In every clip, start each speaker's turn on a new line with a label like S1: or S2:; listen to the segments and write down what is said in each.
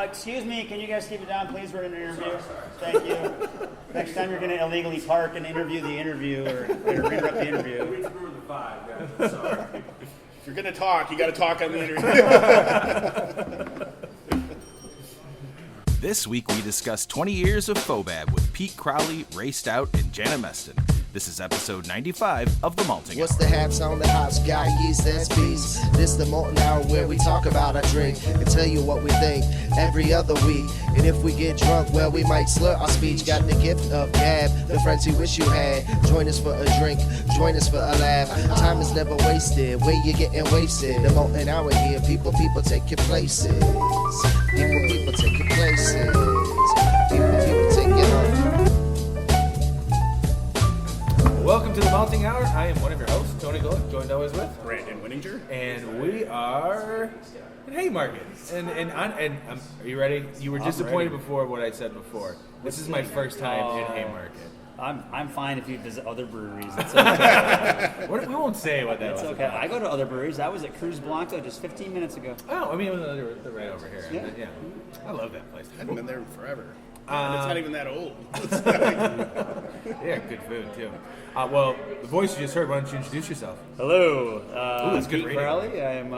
S1: Excuse me, can you guys keep it down, please? We're in an interview. Thank you. Next time you're going to illegally park and interview the interviewer, or interrupt the interview.
S2: We threw the 5, guys. Sorry.
S3: If you're going to talk, you got to talk on the interview.
S4: This week we discuss 20 years of FOBAB with Pete Crowley, Ray Stout, and Janna Mestan. This is episode 95 of The Malting
S5: What's
S4: Hour.
S5: the haps on the hops, guy, yeast, SBs. This the Malting Hour where we talk about our drink and tell you what we think every other week. And if we get drunk, well, we might slur our speech. Got the gift of gab, the friends you wish you had. Join us for a drink, join us for a laugh. Time is never wasted, where you getting wasted. The Malting Hour here, people take your places. People take your places. People take your home.
S2: Welcome to the Malting Hour. I am one of your hosts, Tony Golick, joined always with
S3: Brandon Winninger.
S2: and we are in Haymarket. And are you ready? You were disappointed before what I said before. This is my first time in Haymarket.
S1: I'm fine if you visit other breweries. It's okay.
S2: We won't say what that
S1: It's
S2: was
S1: okay.
S2: about.
S1: I go to other breweries. I was at Cruz Blanco just 15 minutes ago.
S2: Oh, I mean, they're right over here.
S1: Yeah.
S2: I love that place.
S3: I haven't been there in forever. It's not even that old.
S2: Yeah, good food, too. Well, the voice you just heard, why don't you introduce yourself?
S1: Hello,
S2: that's good
S1: Pete
S2: radio.
S1: Crowley. I am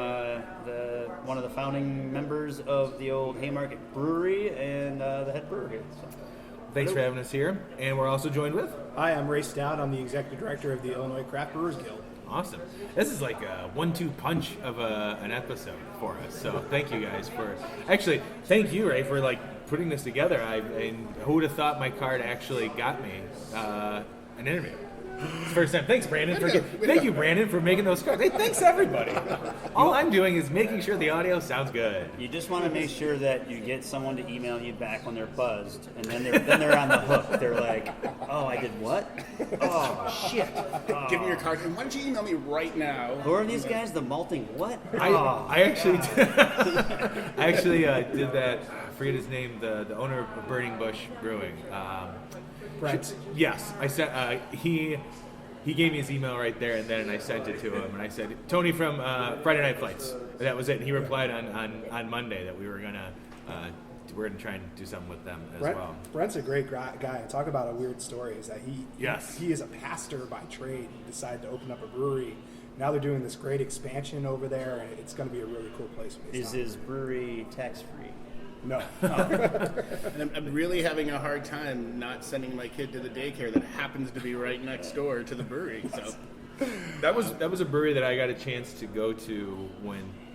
S1: one of the founding members of the old Haymarket Brewery and the head brewer here. So.
S2: Thanks for having us here. And we're also joined with?
S6: Hi, I'm Ray Stout. I'm the Executive Director of the Illinois Craft Brewers Guild.
S2: Awesome. This is like a 1-2 punch of an episode for us. So thank you guys thank you, Ray, for putting this together. And who would have thought my card actually got me an interview? It's the first time. Thanks, Brandon. Thank you, Brandon, for making those cards. Hey, thanks, everybody. All I'm doing is making sure the audio sounds good.
S1: You just want to make sure that you get someone to email you back when they're buzzed, and then they're on the hook. They're like, "Oh, I did what? Oh, shit!
S3: Give me your card. And why don't you email me right now?
S1: Who are these guys? The malting what?
S2: I actually did that. I forget his name. The owner of Burning Bush Brewing.
S6: Brent.
S2: Yes, I sent. He gave me his email right there and then, and I sent it to him. And I said, Tony from Friday Night Flights. And that was it. And he replied on Monday that we were gonna try and do something with them as well.
S6: Brent's a great guy. Talk about a weird story is that
S2: Yes.
S6: he is a pastor by trade. He decided to open up a brewery. Now they're doing this great expansion over there, and it's going to be a really cool place.
S1: Is his brewery tax-free?
S6: No.
S3: And I'm really having a hard time not sending my kid to the daycare that happens to be right next door to the brewery. So
S2: That was a brewery that I got a chance to go to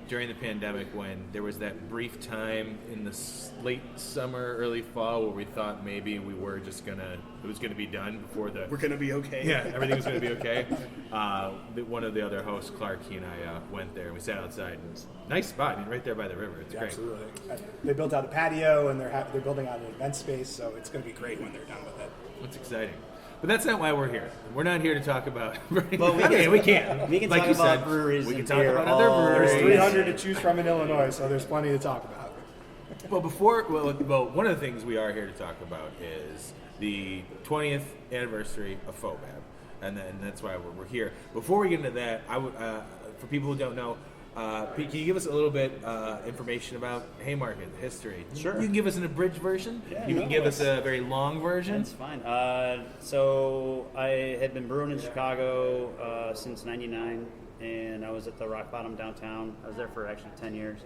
S2: during the pandemic, when there was that brief time in the late summer, early fall, where we thought maybe it was gonna be done before
S3: we're going to be okay.
S2: Yeah, everything was going to be okay. One of the other hosts, Clark, he and I went there, and we sat outside. And it's a nice spot, right there by the river. It's great.
S6: Absolutely. They built out a patio, and they're building out an event space, so it's going to be great when they're done with it.
S2: It's exciting. But that's not why we're here. We're not here to talk about.
S1: Well,
S2: we can.
S1: We can
S2: like
S1: talk
S2: you
S1: about
S2: said,
S1: breweries.
S2: We can
S1: and
S2: talk
S1: beer
S2: about other
S1: all
S2: breweries.
S6: There's
S1: day.
S6: 300 to choose from in Illinois, so there's plenty to talk about.
S2: Well, one of the things we are here to talk about is the 20th anniversary of FOBAB, and that's why we're here. Before we get into that, I would, for people who don't know, Pete, can you give us a little bit information about Haymarket history?
S1: Sure.
S2: You can give us an abridged version. You can give us a very long version.
S1: That's fine. So I had been brewing in Chicago since '99, and I was at the Rock Bottom downtown. I was there for actually 10 years.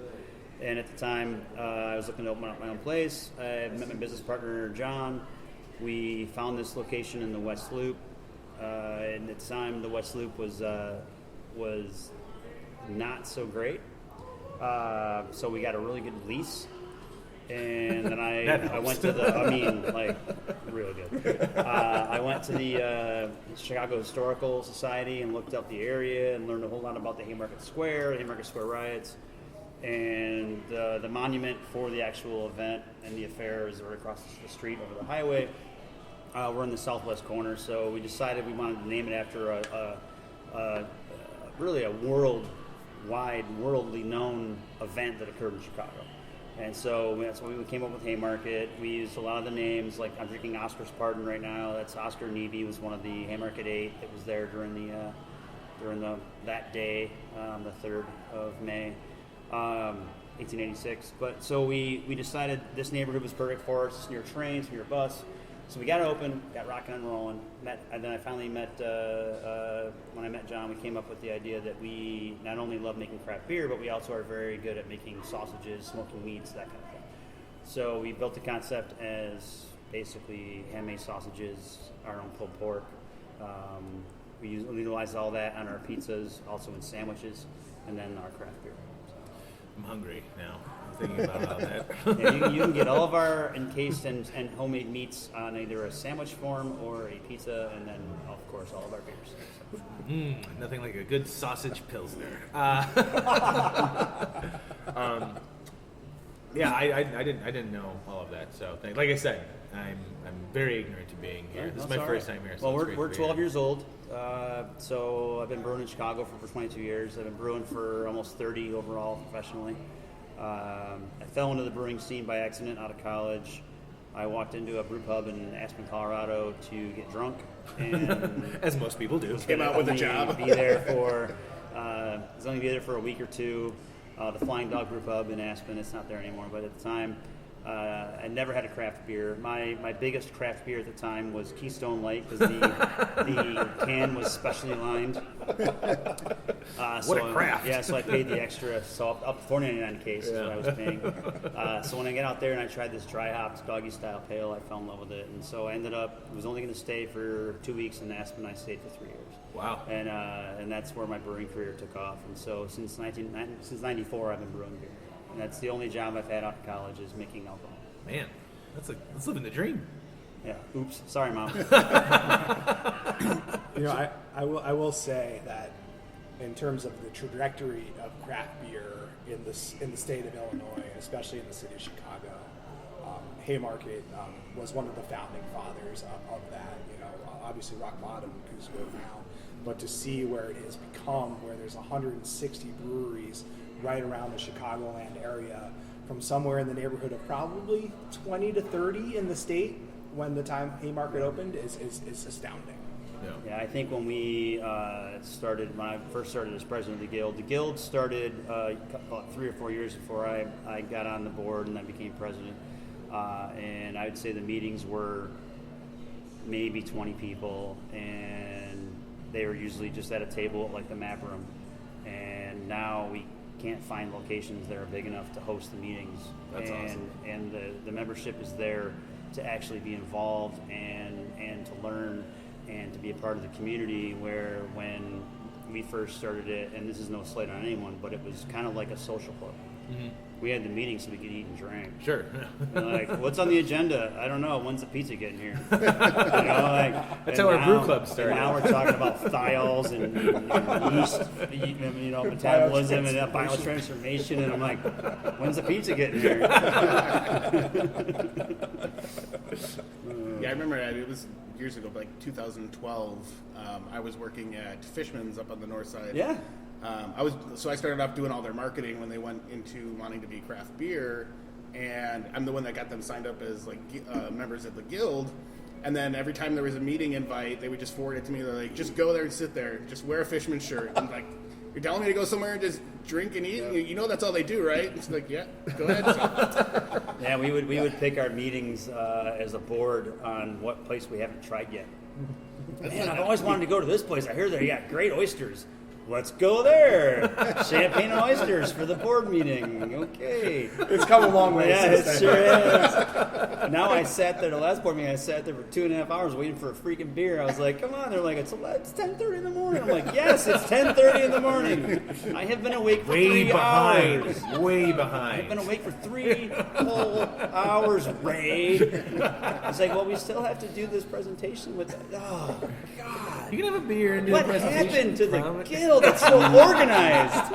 S1: And at the time, I was looking to open up my own place. I met my business partner, John. We found this location in the West Loop. And at the time, the West Loop was not so great. So we got a really good lease. And then I went to real good. I went to the Chicago Historical Society and looked up the area and learned a whole lot about the Haymarket Square, the Haymarket Square riots. And the monument for the actual event and the affair is right across the street over the highway. We're in the southwest corner, so we decided we wanted to name it after really a worldwide, worldly known event that occurred in Chicago. And so that's why we came up with Haymarket. We used a lot of the names, like I'm drinking Oscar's Pardon right now. That's Oscar Nevey, was one of the Haymarket 8 that was there during that day, the 3rd of May. 1886. But so we decided this neighborhood was perfect for us. It's near trains, near bus. So we got open, got rocking and rolling. And then I finally met, when I met John, we came up with the idea that we not only love making craft beer, but we also are very good at making sausages, smoking meats, that kind of thing. So we built the concept as basically handmade sausages, our own pulled pork. We utilize all that on our pizzas, also in sandwiches, and then our craft beer. So.
S2: I'm hungry now. I'm thinking about all that.
S1: Yeah, you can get all of our encased and homemade meats on either a sandwich form or a pizza, and then, of course, all of our beers. So.
S2: Nothing like a good sausage pilsner. Yeah, I didn't know all of that. So, like I said, I'm very ignorant to being here.
S1: Yeah,
S2: this is my first time here. So
S1: well, we're 12 years old. So I've been brewing in Chicago for 22 years. I've been brewing for almost 30 overall professionally. I fell into the brewing scene by accident out of college. I walked into a brew pub in Aspen, Colorado to get drunk, and
S2: as most people do,
S3: came out with a job.
S1: Be there for I was only be there for a week or two. The Flying Dog Brew Pub in Aspen. It's not there anymore, but at the time, I never had a craft beer. My biggest craft beer at the time was Keystone Light because the can was specially lined.
S2: What a craft!
S1: Yeah, so I paid the extra, so up $4.99 a case is what I was paying. So when I got out there and I tried this dry hopped doggy style pale, I fell in love with it, and so I ended up was only going to stay for 2 weeks in Aspen. I stayed for 3 years.
S2: Wow!
S1: And that's where my brewing career took off. And so since '94, I've been brewing beer. And that's the only job I've had out of college is making alcohol.
S2: Man, that's living the dream.
S1: Yeah. Oops. Sorry, Mom.
S6: I will say that in terms of the trajectory of craft beer in the state of Illinois, especially in the city of Chicago, Haymarket was one of the founding fathers of that. Obviously rock bottom, Goose Go now, but to see where it has become, where there's 160 breweries right around the Chicagoland area, from somewhere in the neighborhood of probably 20 to 30 in the state when the time Haymarket opened is astounding.
S1: Yeah, I think when we when I first started as president of the guild started about 3 or 4 years before I got on the board and I became president. And I would say the meetings were maybe 20 people, and they were usually just at a table at like the map room. And now we can't find locations that are big enough to host the meetings.
S2: That's awesome.
S1: And the membership is there to actually be involved and to learn and to be a part of the community, where when we first started it, and this is no slight on anyone, but it was kind of like a social club. Mm-hmm. We had the meetings so we could eat and drink.
S2: Sure.
S1: Like, what's on the agenda? I don't know. When's the pizza getting here? That's
S2: how our brew club started.
S1: Now we're talking about thiols and yeast, metabolism and biotransformation, and I'm like, when's the pizza getting here?
S3: Yeah, I remember it was years ago, like 2012. I was working at Fishman's up on the north side.
S1: Yeah.
S3: I started off doing all their marketing when they went into wanting to be craft beer, and I'm the one that got them signed up as like members of the guild. And then every time there was a meeting invite, they would just forward it to me. They're like, just go there and sit there, just wear a Fishman shirt. I'm like, you're telling me to go somewhere and just drink and eat? You know that's all they do, right? It's like, yeah, go ahead.
S1: Yeah, we would pick our meetings as a board on what place we haven't tried yet. Man, I've always wanted to go to this place. I hear they got great oysters. Let's go there. Champagne and oysters for the board meeting. Okay.
S6: It's come a long way.
S1: Yeah, it sure is. Now I sat there, the last board meeting, I sat there for 2.5 hours waiting for a freaking beer. I was like, come on. They're like, it's 10:30 in the morning. I'm like, yes, it's 10:30 in the morning. I have been awake for 3 hours.
S2: Way behind.
S1: I've been awake for 3 whole hours, Ray. It's like, well, we still have to do this presentation with oh, God.
S2: You can have a beer and do
S1: What
S2: a presentation.
S1: happened to the guild? It's so organized.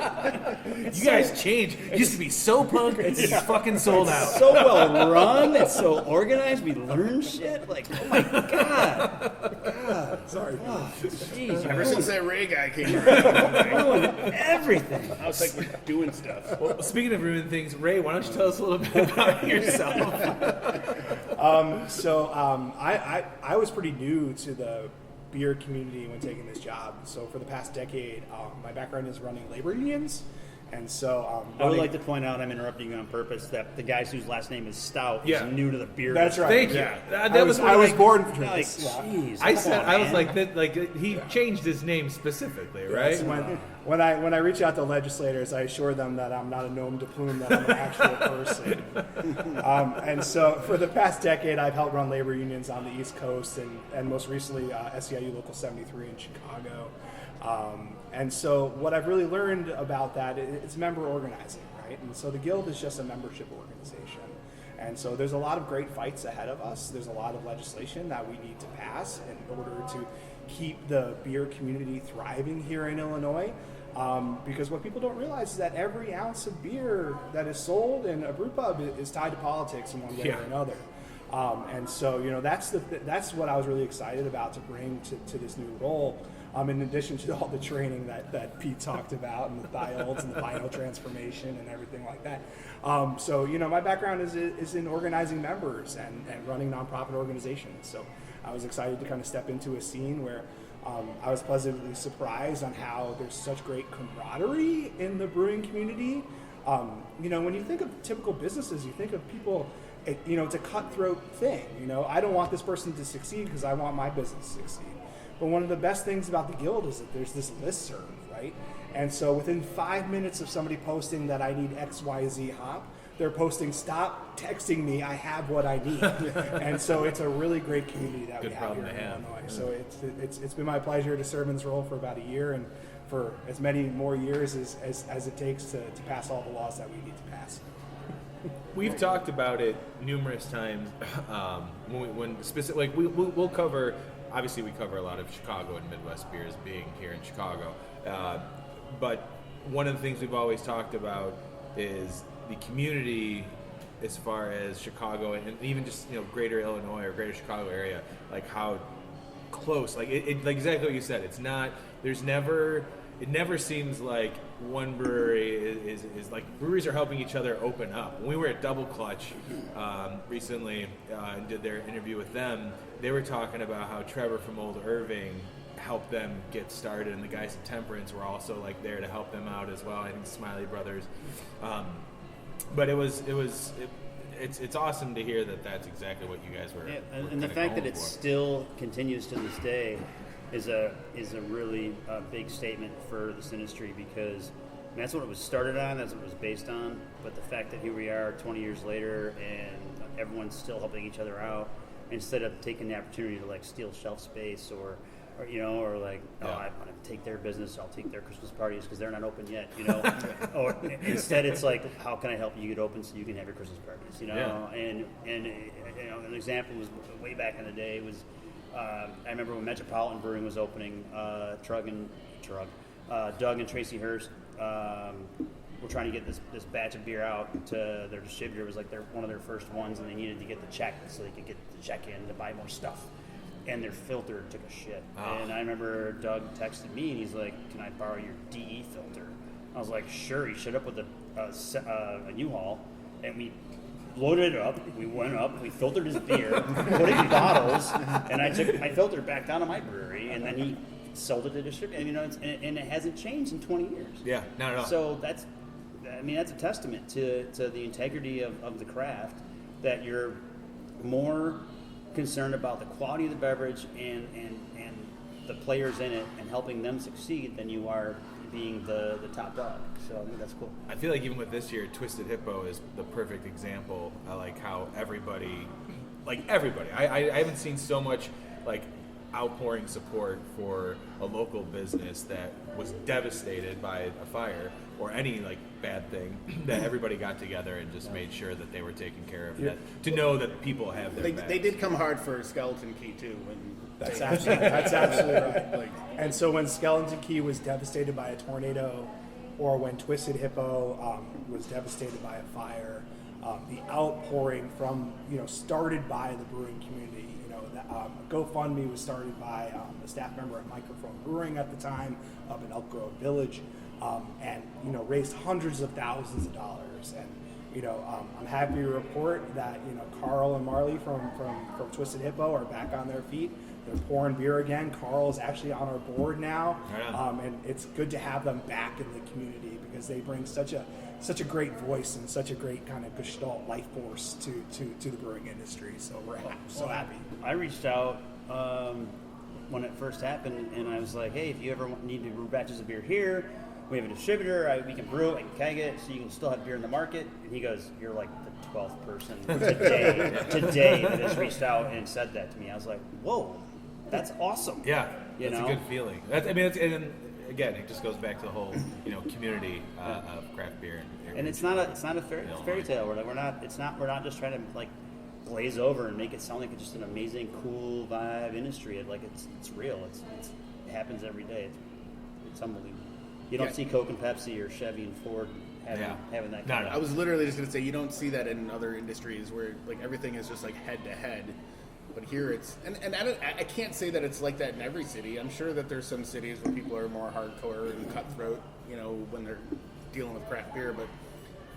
S2: You guys changed. It used to be so punk. It's fucking sold out.
S1: So well run. It's so organized. We learn shit. Like, oh my God.
S6: Sorry.
S1: Oh, jeez.
S3: Ever since that Ray guy came around,
S1: Ruined everything.
S3: I was like, we're doing stuff.
S2: Well, speaking of ruined things, Ray, why don't you tell us a little bit about yourself?
S6: I was pretty new to the beer community when taking this job. So for the past decade, my background is running labor unions, And so
S1: I would like to point out, I'm interrupting you on purpose, that the guy whose last name is Stout is new to the beer.
S6: That's right.
S2: Thank you.
S1: Yeah.
S2: That was
S6: I was
S2: like,
S6: born for
S1: Like,
S6: this.
S1: jeez.
S2: I
S1: come
S2: said
S1: on,
S2: I was
S1: man.
S2: like that. Like he changed his name specifically, right?
S6: Yes, when I reach out to legislators, I assure them that I'm not a nom de plume, that I'm an actual person. And so for the past decade, I've helped run labor unions on the East Coast, and most recently SEIU Local 73 in Chicago. And so what I've really learned about that is member organizing, right? And so the Guild is just a membership organization. And so there's a lot of great fights ahead of us. There's a lot of legislation that we need to pass in order to keep the beer community thriving here in Illinois. Because what people don't realize is that every ounce of beer that is sold in a brew pub is tied to politics in one way or another. And so, that's what I was really excited about to bring to this new role. In addition to all the training that Pete talked about, and the thiols and the vinyl transformation and everything like that. So my background is in organizing members and running nonprofit organizations. So I was excited to kind of step into a scene where I was pleasantly surprised on how there's such great camaraderie in the brewing community. When you think of typical businesses, you think of people, it's a cutthroat thing. I don't want this person to succeed because I want my business to succeed. But one of the best things about the Guild is that there's this listserv, right? And so within 5 minutes of somebody posting that I need XYZ hop, they're posting, stop texting me, I have what I need. And so it's a really great community that we have here in Illinois. So it's been my pleasure to serve in this role for about a year, and for as many more years as it takes to pass all the laws that we need to pass.
S2: We've talked about it numerous times. We'll cover. Obviously, we cover a lot of Chicago and Midwest beers, being here in Chicago. But one of the things we've always talked about is the community, as far as Chicago and even just greater Illinois or greater Chicago area, like how close, like exactly what you said. It's not. It never seems like one brewery is like, breweries are helping each other open up. When we were at Double Clutch recently and did their interview with them, they were talking about how Trevor from Old Irving helped them get started, and the guys at Temperance were also like there to help them out as well. I think Smiley Brothers. But it's awesome to hear that that's exactly what you guys were.
S1: Yeah,
S2: were
S1: and the
S2: kinda
S1: fact that
S2: going
S1: it
S2: for.
S1: still continues to this day is a really big statement for this industry, because that's what it was started on, that's what it was based on. But the fact that here we are 20 years later and everyone's still helping each other out, instead of taking the opportunity to like steal shelf space or like, I want to take their business, I'll take their Christmas parties because they're not open yet, or instead it's like, how can I help you get open so you can have your Christmas parties, and an example was way back in the day was, I remember when Metropolitan Brewing was opening, Doug and Tracy Hurst were trying to get this batch of beer out to their distributor. It was like one of their first ones, and they needed to get the check so they could get the check in to buy more stuff. And their filter took a shit. And I remember Doug texted me, and he's like, "Can I borrow your DE filter?" I was like, "Sure." He showed up with a U-Haul, and we loaded it up. We went up, we filtered his beer, put it in bottles, and I took my filter back down to my brewery, and then he sold it to distributors. And it hasn't changed in 20 years.
S2: Yeah, not at all.
S1: So that's a testament to the integrity of the craft, that you're more concerned about the quality of the beverage and the players in it and helping them succeed than you are being the top dog. So I think that's cool.
S2: I feel like even with this year, Twisted Hippo is the perfect example. I like how everybody, I haven't seen so much like outpouring support for a local business that was devastated by a fire or any like bad thing, that everybody got together and just made sure that they were taken care of. That, to know that people have their backs.
S3: They did come hard for Skeleton Key too.
S6: That's absolutely right. And so when Skeleton Key was devastated by a tornado, or when Twisted Hippo was devastated by a fire, the outpouring from started by the brewing community. GoFundMe was started by a staff member at Microphone Brewing at the time up in Elk Grove Village, and raised hundreds of thousands of dollars. And I'm happy to report that Carl and Marley from Twisted Hippo are back on their feet. they're pouring beer again. Carl is actually on our board now,
S2: Yeah.
S6: and it's good to have them back in the community because they bring such a great voice and such a great kind of gestalt life force to the brewing industry. So we're so happy.
S1: I reached out when it first happened, and I was like, hey, if you ever need to brew batches of beer here, we have a distributor, we can brew it and keg it so you can still have beer in the market. And he goes, you're like the 12th person today that has reached out and said that to me. I was like, whoa, that's awesome.
S2: Yeah,
S1: You
S2: that's
S1: know?
S2: a good feeling. And again, it just goes back to the whole community of craft beer.
S1: And it's not a fairy tale. We're not just trying to like glaze over and make it sound like it's just an amazing, cool vibe industry. It's real. It happens every day. It's unbelievable. You don't see Coke and Pepsi or Chevy and Ford having that kind of.
S3: I was literally just going to say, you don't see that in other industries where like everything is just like head to head. But here it's, and I can't say that it's like that in every city. I'm sure that there's some cities where people are more hardcore and cutthroat, when they're dealing with craft beer. But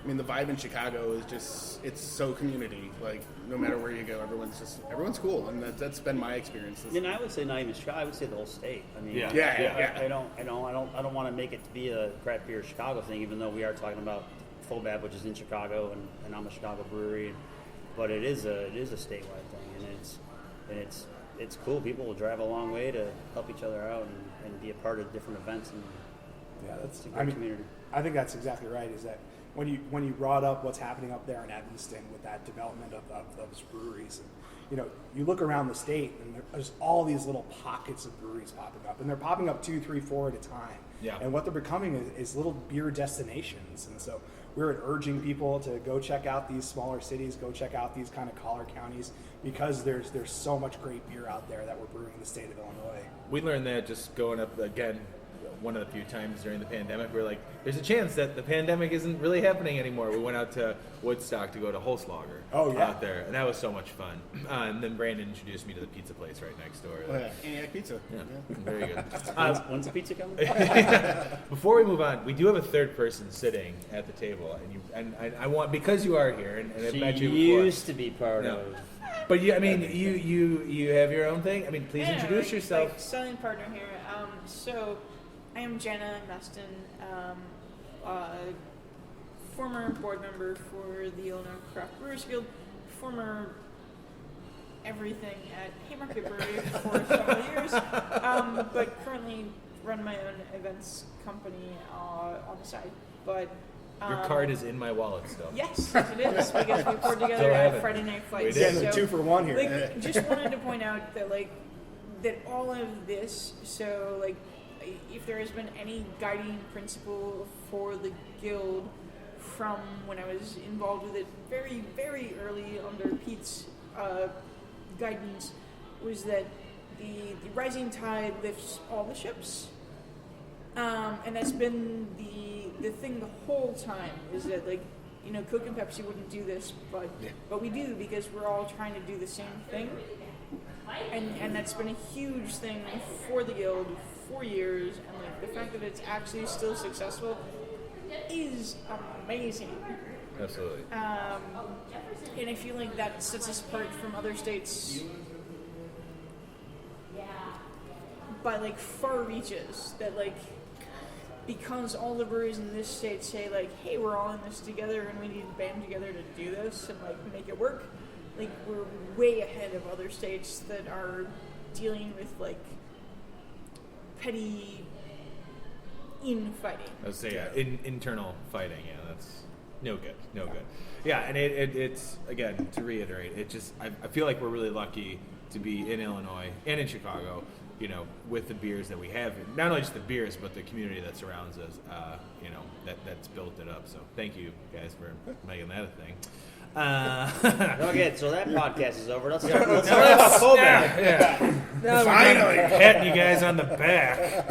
S3: I mean, the vibe in Chicago is just, it's so community. Like no matter where you go, everyone's cool, and that's been my experience.
S1: And I would say not even Chicago. I would say the whole state. I mean,
S3: Yeah.
S1: I don't want to make it to be a craft beer Chicago thing, even though we are talking about FOBAB, which is in Chicago, and I'm a Chicago brewery. But it is a statewide thing, and it's cool. People will drive a long way to help each other out and be a part of different events. And
S6: that's
S1: a great community.
S6: I think that's exactly right. Is that when you brought up what's happening up there in Evanston with that development of those breweries, and you look around the state and there's all these little pockets of breweries popping up, and they're popping up 2, 3, 4 at a time.
S2: Yeah.
S6: And what they're becoming is little beer destinations, and so we're urging people to go check out these smaller cities, go check out these kind of collar counties, because there's so much great beer out there that we're brewing in the state of Illinois.
S2: We learned that just going up again. One of the few times during the pandemic, we were like, there's a chance that the pandemic isn't really happening anymore. We went out to Woodstock to go to Holzlager out there, and that was so much fun. And then Brandon introduced me to the pizza place right next door.
S3: Maniac Pizza.
S2: Yeah, very good.
S1: When's the pizza coming?
S2: Before we move on, we do have a third person sitting at the table, and I want, because you are here, and I've met you before.
S1: Used to be part of.
S2: But you have your own thing. I mean, please introduce yourself.
S7: Like selling partner here. So I am Janna Mestan, former board member for the Illinois Craft Brewers Guild, former everything at Haymarket Brewing for several years, but currently run my own events company on the side. But
S2: your card is in my wallet still.
S7: Yes, it is, because we poured together a Friday night flight.
S6: Again, the 2 for 1 here.
S7: Just wanted to point out that that all of this, if there has been any guiding principle for the guild from when I was involved with it very, very early under Pete's guidance, was that the rising tide lifts all the ships. And that's been the thing the whole time, is that Coke and Pepsi wouldn't do this, but we do, because we're all trying to do the same thing. And that's been a huge thing for the guild for years, and the fact that it's actually still successful is amazing.
S2: Absolutely.
S7: And I feel like that sets us apart from other states by far reaches, that because all the breweries in this state say hey, we're all in this together and we need to band together to do this and make it work, we're way ahead of other states that are dealing with petty infighting.
S2: I would say internal fighting. Yeah, that's no good. Yeah, and it's again, to reiterate, I feel like we're really lucky to be in Illinois and in Chicago, with the beers that we have. Not only just the beers, but the community that surrounds us. That's built it up. So thank you guys for making that a thing.
S1: Okay, so that podcast is over. Let's talk about FOBAB.
S2: Yeah. Finally, patting you guys on the back.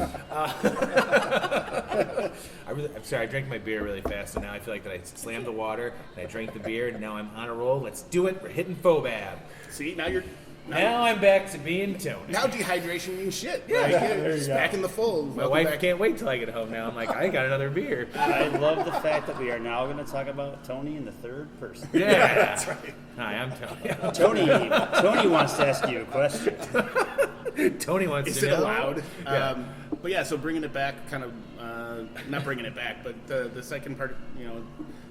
S2: I'm sorry, I drank my beer really fast, and now I feel like that I slammed the water, and I drank the beer, and now I'm on a roll. Let's do it. We're hitting FOBAB.
S3: See,
S2: now I'm back to being Tony.
S3: Now dehydration means shit.
S2: Yeah,
S3: it's back in the fold.
S2: My wife can't wait till I get home now. I'm like, I got another beer.
S1: I love the fact that we are now going to talk about Tony in the third person.
S2: Yeah, that's right. Hi, I'm Tony.
S1: Tony wants to ask you a question.
S2: Tony wants
S3: Is
S2: to
S3: it
S2: know.
S3: allowed?
S2: Yeah.
S3: But yeah, so bringing it back, kind of not bringing it back, but the second part,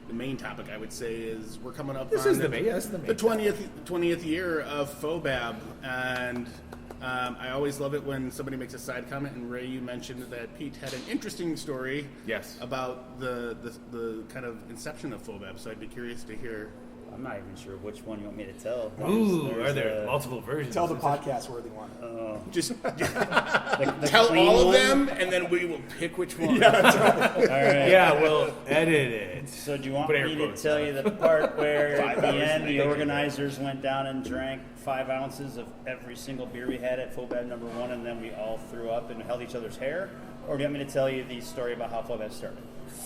S3: the main topic I would say is we're coming up.
S2: This
S3: on
S2: is the main. Yeah, this is the main.
S3: the 20th year of FOBAB, and I always love it when somebody makes a side comment. And Ray, you mentioned that Pete had an interesting story.
S2: Yes.
S3: About the kind of inception of FOBAB. So I'd be curious to hear.
S1: I'm not even sure which one you want me to tell.
S2: Ooh,
S1: There's
S2: are there multiple versions?
S6: Tell the podcast-worthy one.
S3: Just
S1: the
S3: tell
S1: clean
S3: all of
S1: one?
S3: them, and then we will pick which one.
S1: All right.
S2: Yeah, we'll edit it.
S1: So do you want
S2: Put air
S1: me to
S2: quotes
S1: tell
S2: on
S1: you
S2: it.
S1: the part where at the
S3: hours
S1: end
S3: a
S1: the
S3: day.
S1: organizers went down and drank 5 ounces of every single beer we had at FOBAB number 1, and then we all threw up and held each other's hair? Or do you want me to tell you the story about how FOBAB started?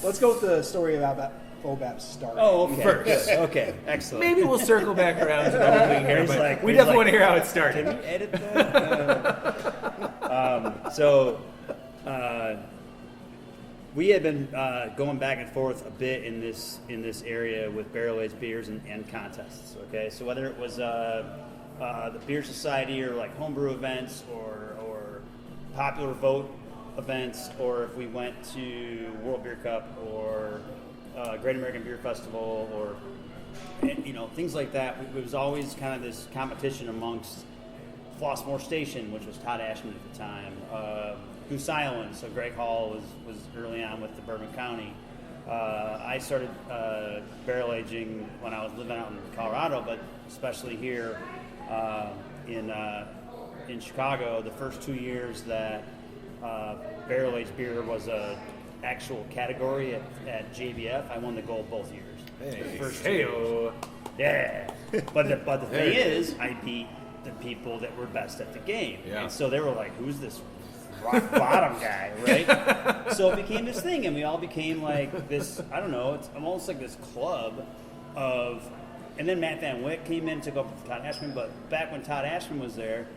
S6: Let's go with the story about FOBAB starting.
S1: Oh, okay.
S2: First.
S1: Okay, excellent.
S2: Maybe we'll circle back around to the opening here,
S1: Ray's
S2: but
S1: like-
S2: we
S1: Ray's
S2: definitely
S1: like,
S2: want to hear how it
S1: Can
S2: started.
S1: we edit that? We had been going back and forth a bit in this area with barrel-aged beers and contests. Okay, so whether it was the beer society or like homebrew events or popular vote events, or if we went to World Beer Cup or Great American Beer Festival or things like that, it was always kind of this competition amongst Flossmoor Station, which was Todd Ashman at the time, Goose Island, so Greg Hall was early on with the Bourbon County. I started barrel aging when I was living out in Colorado, but especially here in Chicago, the first 2 years that barrel aged beer was a actual category at JBF, I won the gold both years. The first 2 years.
S2: Hey-o.
S1: Yeah, but the thing is, I beat the people that were best at the game,
S2: Yeah.
S1: and so they were like, "Who's this rock bottom guy?" Right? So it became this thing, and we all became like this. I don't know. It's almost like this club of. And then Matt Van Wyck came in, took over for Todd Ashman. But back when Todd Ashman was there,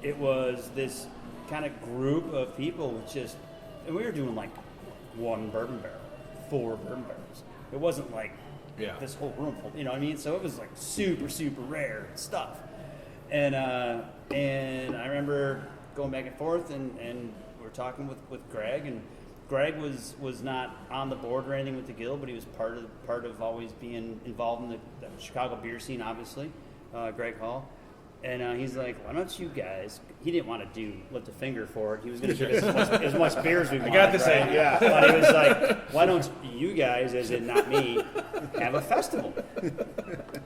S1: it was this kind of group of people with just, and we were doing like 1 bourbon barrel, 4 bourbon barrels. It wasn't like this whole room full, you know what I mean? So it was like super, super rare stuff. And I remember going back and forth, and we were talking with Greg, and Greg was not on the board or anything with the guild, but he was part of always being involved in the Chicago beer scene, obviously, Greg Hall. And he's like, why don't you guys, he didn't want to lift a finger for it. He was going to give us as much beer as we wanted.
S2: I got this
S1: right?
S2: idea.
S1: But he was like, why don't you guys, as in not me, have a festival?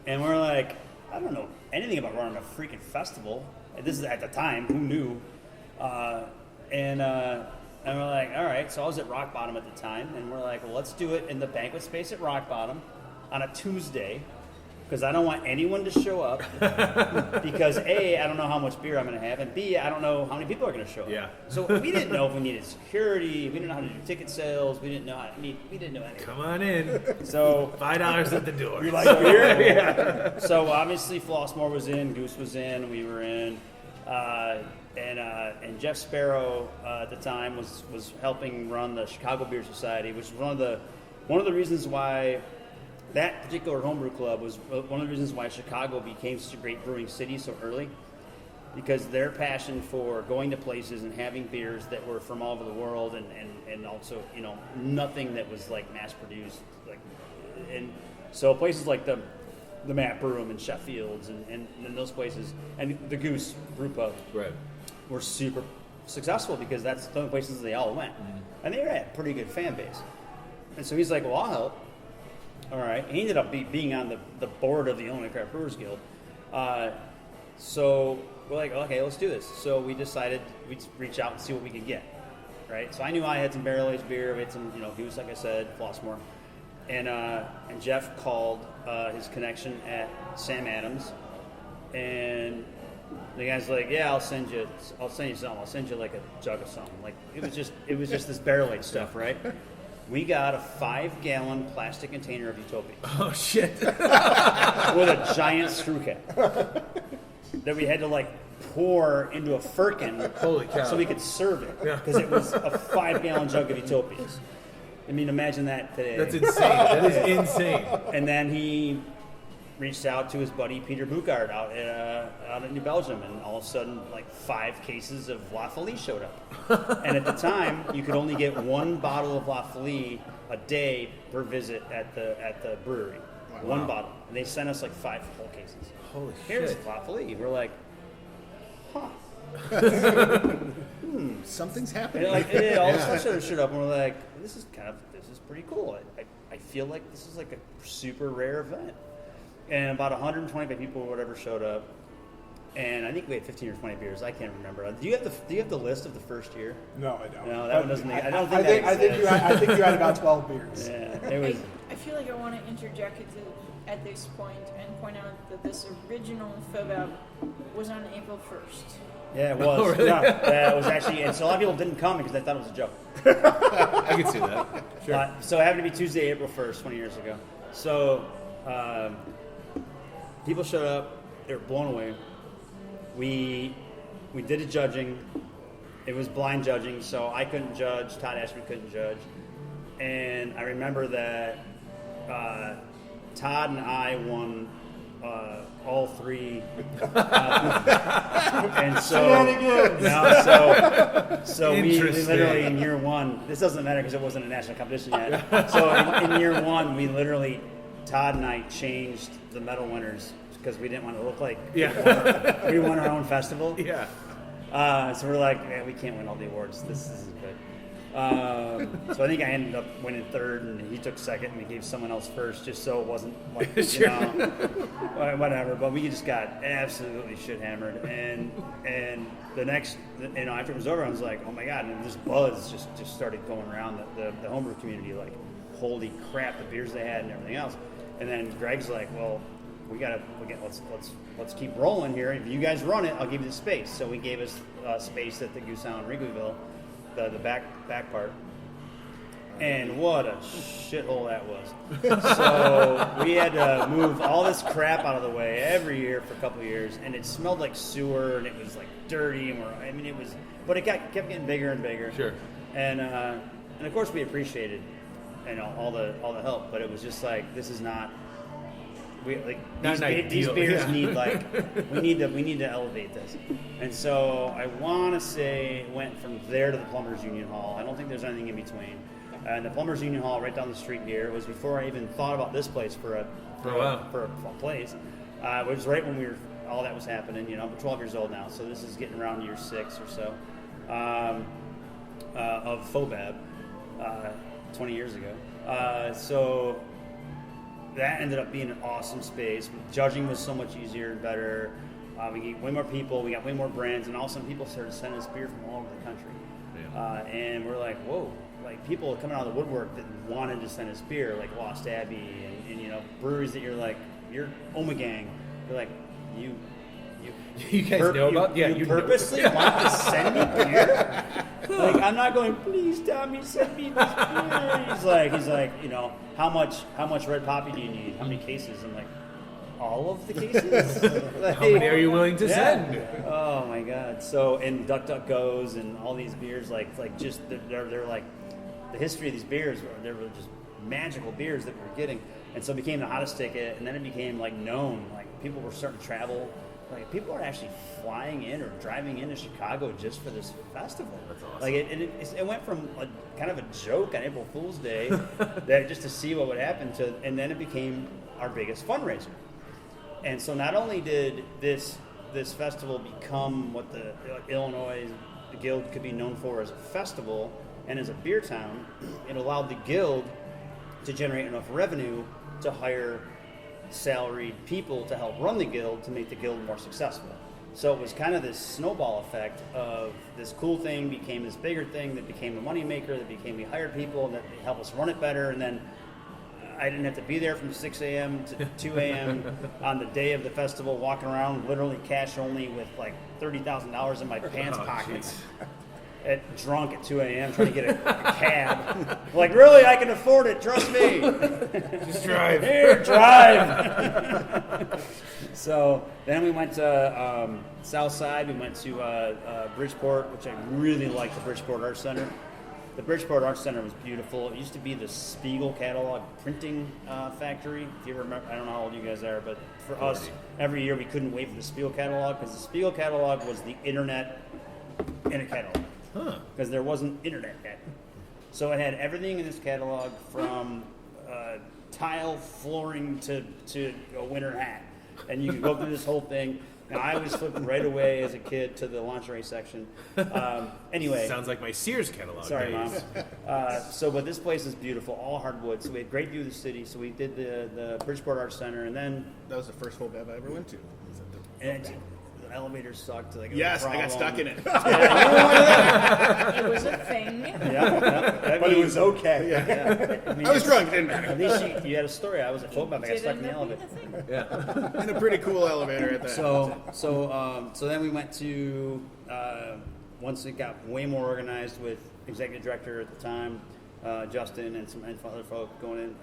S1: And we're like, I don't know anything about running a freaking festival. This is at the time, who knew? And we're like, all right. So I was at Rock Bottom at the time, and we're like, well, let's do it in the banquet space at Rock Bottom on a Tuesday, because I don't want anyone to show up. Because A, I don't know how much beer I'm going to have, and B, I don't know how many people are going to show up.
S2: Yeah.
S1: So we didn't know if we needed security. We didn't know how to do ticket sales. We didn't know we didn't know anything.
S2: Come on in.
S1: So
S2: $5 at the door.
S1: you like beer? Yeah. So obviously Flossmoor was in, Goose was in, we were in, and Jeff Sparrow at the time was helping run the Chicago Beer Society, which was one of the reasons why that particular homebrew club was one of the reasons why Chicago became such a great brewing city so early, because their passion for going to places and having beers that were from all over the world, and also nothing that was like mass produced, and so places like the Matt Brewing and Sheffield's and those places, and the Goose Brew Pub were super successful because that's the only places they all went, and they had a pretty good fan base. And so he's like, well, I'll help. All right. He ended up being on the board of the Illinois Craft Brewers Guild. So we're like, okay, let's do this. So we decided we'd reach out and see what we could get. Right. So I knew I had some barrel-aged beer. We had some, Goose, like I said, Flossmoor. And Jeff called his connection at Sam Adams. And the guy's like, yeah, I'll send you something. I'll send you like a jug of something. Like it was just this barrel-aged stuff, right? We got a 5-gallon plastic container of Utopia.
S2: Oh, shit.
S1: With a giant screw cap that we had to like pour into a firkin.
S2: Holy cow.
S1: So we could serve it, because it was a 5-gallon jug of Utopias. I mean, imagine that today.
S2: That's insane. That is insane.
S1: And then he reached out to his buddy Peter Boucard out in New Belgium, and all of a sudden, like 5 cases of La Folie showed up. And at the time, you could only get 1 bottle of La Folie a day per visit at the brewery.
S3: Wow.
S1: 1 bottle, and they sent us like 5 whole cases.
S2: Holy
S1: Here's
S2: shit.
S1: La Folie. We're like, huh.
S3: Something's happening.
S1: And like all this stuff showed up, and we're like, this is pretty cool. I feel like this is like a super rare event. And about 125 people or whatever showed up, and I think we had 15 or 20 beers. I can't remember. Do you have the list of the first year?
S6: No, I don't.
S1: No, that one doesn't. I don't think
S6: I think you had about 12 beers.
S1: Yeah, it was.
S7: I feel like I want to interject at this point and point out that this original FOBAB was on April 1st.
S1: Yeah, it was.
S2: Oh, really?
S1: Yeah, it was actually, and so a lot of people didn't come because they thought it was a joke.
S2: I can see that. Sure.
S1: So it happened to be Tuesday, April 1st, 20 years ago. So people showed up. They were blown away. We did a judging. It was blind judging, so I couldn't judge. Todd Ashby couldn't judge. And I remember that Todd and I won all 3. And so we literally in year 1. This doesn't matter because it wasn't a national competition yet. So in year 1, we literally, Todd and I changed the medal winners because we didn't want to look like we won our own festival.
S2: Yeah.
S1: So we're like, we can't win all the awards. This isn't good. So I think I ended up winning 3rd, and he took 2nd, and we gave someone else 1st, just so it wasn't like,
S2: Sure.
S1: whatever. But we just got absolutely shit hammered, and the next, after it was over, I was like, oh my god, and this buzz just started going around the homebrew community, like, holy crap, the beers they had and everything else. And then Greg's like, well, let's keep rolling here. If you guys run it, I'll give you the space. So he gave us space at the Goose Island Wrigleyville, the back part. And what a shithole that was. So we had to move all this crap out of the way every year for a couple of years, and it smelled like sewer, and it was like dirty, but it kept getting bigger and bigger.
S2: Sure.
S1: And of course we appreciated all the help, but it was just like, this is not. These beers need we need to elevate this, and so I want to say it went from there to the Plumbers Union Hall. I don't think there's anything in between. And the Plumbers Union Hall, right down the street here, was before I even thought about this place for a place. It was right when all that was happening. We're 12 years old now, so this is getting around year 6 or so of FOBAB, 20 years ago. So. That ended up being an awesome space. Judging was so much easier and better. We got way more people, we got way more brands, and all of a sudden people started sending us beer from all over the country. Yeah. And we're like, whoa, like people coming out of the woodwork that wanted to send us beer, like Lost Abbey, and breweries that you're Omegang. You're like,
S2: you guys know about? Yeah,
S1: you purposely want to send me beer? Like, I'm not going, please, Tommy, send me this beer. He's like, how much red poppy do you need? How many cases? I'm like, all of the cases?
S2: How many are you willing to send?
S1: Oh my god. So, and Duck Duck Goes and all these beers, they're like, the history of these beers, they were just magical beers that we were getting. And so it became the hottest ticket, and then it became like known. Like people were starting to travel. Like people are actually flying in or driving into Chicago just for this festival.
S2: That's awesome.
S1: Like it went from a kind of a joke on April Fool's Day, that just to see what would happen and then it became our biggest fundraiser. And so not only did this festival become what the Illinois Guild could be known for as a festival and as a beer town, it allowed the Guild to generate enough revenue to hire salaried people to help run the Guild to make the Guild more successful. So it was kind of this snowball effect of this cool thing became this bigger thing that became a moneymaker, that became we hired people that helped us run it better, and then I didn't have to be there from 6 a.m. to 2 a.m. on the day of the festival, walking around literally cash only with like $30,000 in my pants pockets. Drunk at 2 a.m. trying to get a cab. Like, really, I can afford it. Trust me.
S2: Just drive.
S1: Here, drive. So then we went to South Side. We went to Bridgeport, which I really liked, the Bridgeport Arts Center. the Bridgeport Arts Center was beautiful. It used to be the Spiegel catalog printing factory. If you ever remember, I don't know how old you guys are, but for us, every year we couldn't wait for the Spiegel catalog because the Spiegel catalog was the internet in a catalog. Because there wasn't internet yet. So it had everything in this catalog from tile flooring to a winter hat. And you could go through this whole thing. Now, I was flipping right away as a kid to the lingerie section. Anyway.
S2: Sounds like my Sears catalog.
S1: Sorry,
S2: days.
S1: Mom. But this place is beautiful, all hardwood. So we had great view of the city. So we did the Bridgeport Arts Center, and then...
S3: That was the first FOBAB I ever went to.
S1: And the elevator sucked. Like,
S3: yes, I got stuck in it.
S7: It was a thing.
S6: But it was okay.
S1: Yeah.
S3: I was drunk, it didn't matter.
S1: At least you had a story. I was at FOBAB. I got stuck in the elevator.
S3: And a pretty cool elevator at that.
S1: So then we went to once it got way more organized with executive director at the time, Justin and some other folk going in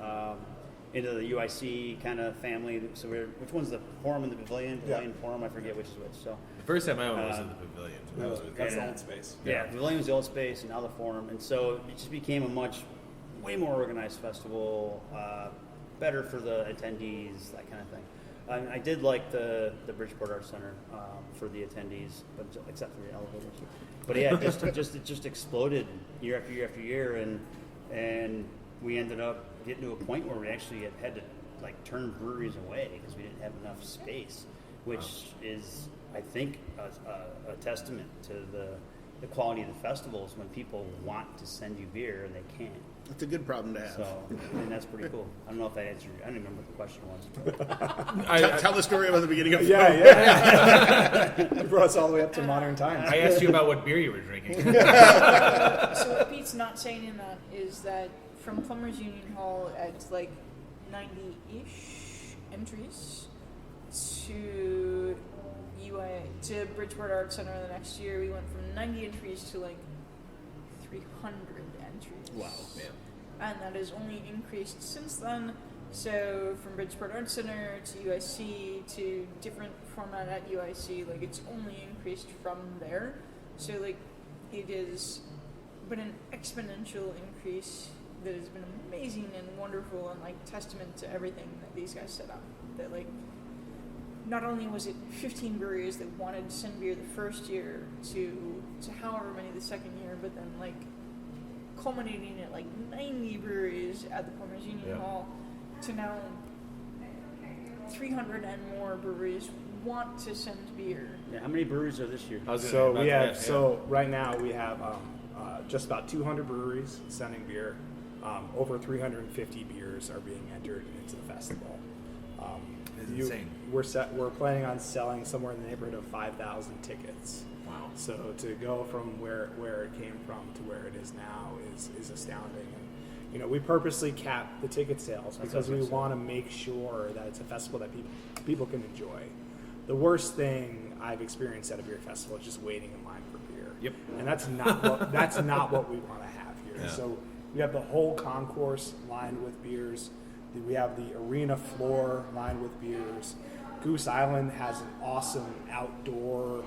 S1: into the UIC kind of family. So which one's the forum and the pavilion? Pavilion forum. I forget which is which. So
S2: The first time I went was in the pavilion.
S6: That's the old space.
S1: Yeah, the pavilion was the old space, and now the forum. And so it just became a way more organized festival. Better for the attendees, that kind of thing. I did like the Bridgeport Arts Center for the attendees, but except for the elevators. But yeah, it just exploded year after year after year, and we ended up getting to a point where we actually had to like turn breweries away because we didn't have enough space, which is, I think, a testament to the quality of the festivals when people want to send you beer and they can't.
S3: It's a good problem to have.
S1: So, and that's pretty cool. I don't know if that answered I don't even remember what the question was.
S3: Tell the story about the beginning of
S6: Yeah. You brought us all the way up to modern times.
S2: I asked you about what beer you were drinking.
S7: So what Pete's not saying in that is that from Plumbers Union Hall at like 90-ish entries to Bridgeport Arts Center the next year, we went from 90 entries to like 300 entries.
S3: Wow, man.
S7: And that has only increased since then. So from Bridgeport Arts Center to UIC to different format at UIC, like it's only increased from there. So like it is been an exponential increase that has been amazing and wonderful and like testament to everything that these guys set up. That like not only was it 15 breweries that wanted to send beer the first year to however many the second year, but then like culminating at like 90 breweries at the Plumbers Union Hall to now 300 and more breweries want to send beer.
S1: Yeah, how many breweries are this year?
S6: So right now we have just about 200 breweries sending beer. Over 350 beers are being entered into the festival.
S2: It's insane.
S6: We're planning on selling somewhere in the neighborhood of 5,000 tickets.
S2: Wow.
S6: So to go from where it came from to where it is now is astounding. And, we purposely cap the ticket sales because we want to make sure that it's a festival that people can enjoy. The worst thing I've experienced at a beer festival is just waiting in line for beer.
S2: Yep.
S6: And that's not what we want to have here.
S2: Yeah.
S6: So we have the whole concourse lined with beers. We have the arena floor lined with beers. Goose Island has an awesome outdoor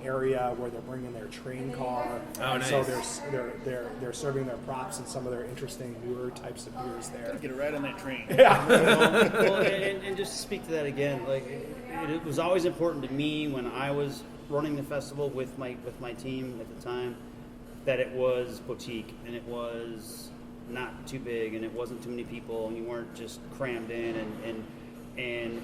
S6: area where they're bringing their train car.
S2: Oh, nice.
S6: So they're serving their props and some of their interesting newer types of beers there.
S3: Get a ride on that train.
S1: Well, and just to speak to that again, like it was always important to me when I was running the festival with my team at the time that it was boutique and it was not too big and it wasn't too many people and you weren't just crammed in and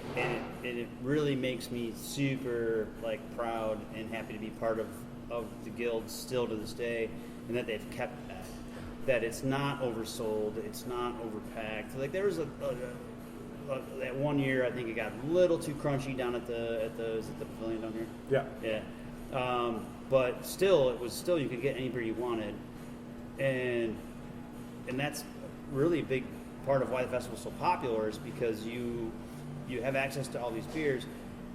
S1: it really makes me super like proud and happy to be part of the guild still to this day, and that they've kept that it's not oversold, it's not overpacked. Like there was that one year I think it got a little too crunchy down at the pavilion down here. Yeah. But still, you could get any beer you wanted, and that's really a big part of why the festival's so popular is because you have access to all these beers.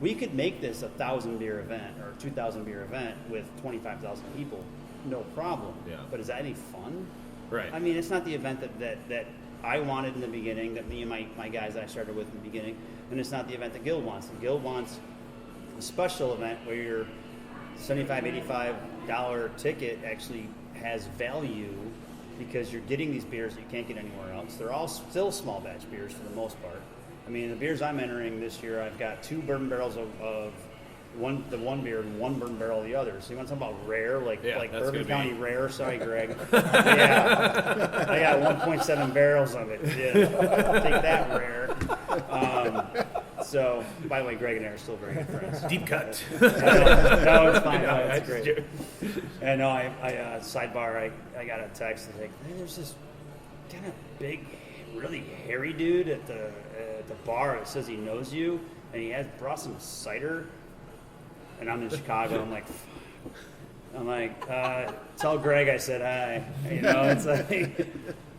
S1: We could make this 1,000 beer event or 2,000 beer event with 25,000 people, no problem.
S2: Yeah.
S1: But is that any fun?
S2: Right.
S1: I mean, it's not the event that I wanted in the beginning, that me and my guys that I started with in the beginning, and it's not the event the Guild wants. The Guild wants a special event where your $75, $85 ticket actually has value because you're getting these beers that you can't get anywhere else. They're all still small batch beers for the most part. I mean, the beers I'm entering this year, I've got 2 bourbon barrels of one beer and 1 bourbon barrel of the other. So you want something about rare, like Bourbon County rare? Sorry, Greg. Yeah, I got 1.7 barrels of it. Yeah, take that rare. So, by the way, Greg and I are still very good friends.
S2: Deep cut.
S1: No, it's fine. No, it's great. And no, I sidebar. I got a text that's like, hey, there's this kind of big, really hairy dude at the bar that says he knows you, and he has brought some cider. And I'm in Chicago. I'm like, tell Greg I said hi. You know, it's like,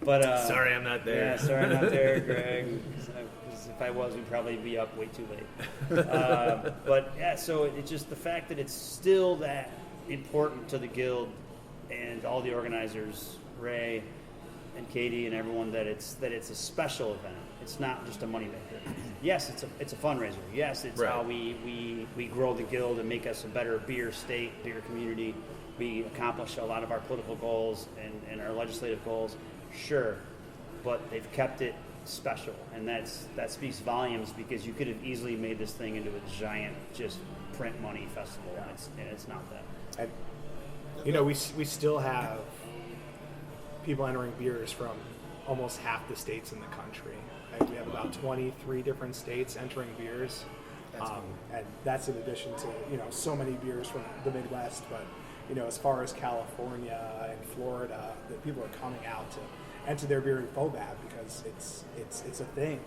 S1: but
S2: sorry, I'm not there.
S1: Yeah, sorry, I'm not there, Greg. Because if I was, we'd probably be up way too late. But yeah, so it's just the fact that it's still that important to the guild and all the organizers, Ray and Katie and everyone, that it's a special event. It's not just a moneymaker. Yes, it's a fundraiser. Yes, it's how we grow the guild and make us a better beer state, beer community. We accomplish a lot of our political goals and our legislative goals. Sure, but they've kept it special, and that speaks volumes, because you could have easily made this thing into a giant just print money festival, and it's not that.
S6: We still have people entering beers from almost half the states in the country. We have about 23 different states entering beers, and that's in addition to so many beers from the Midwest. But as far as California and Florida, that people are coming out to enter their beer in FOBAB, because it's a thing,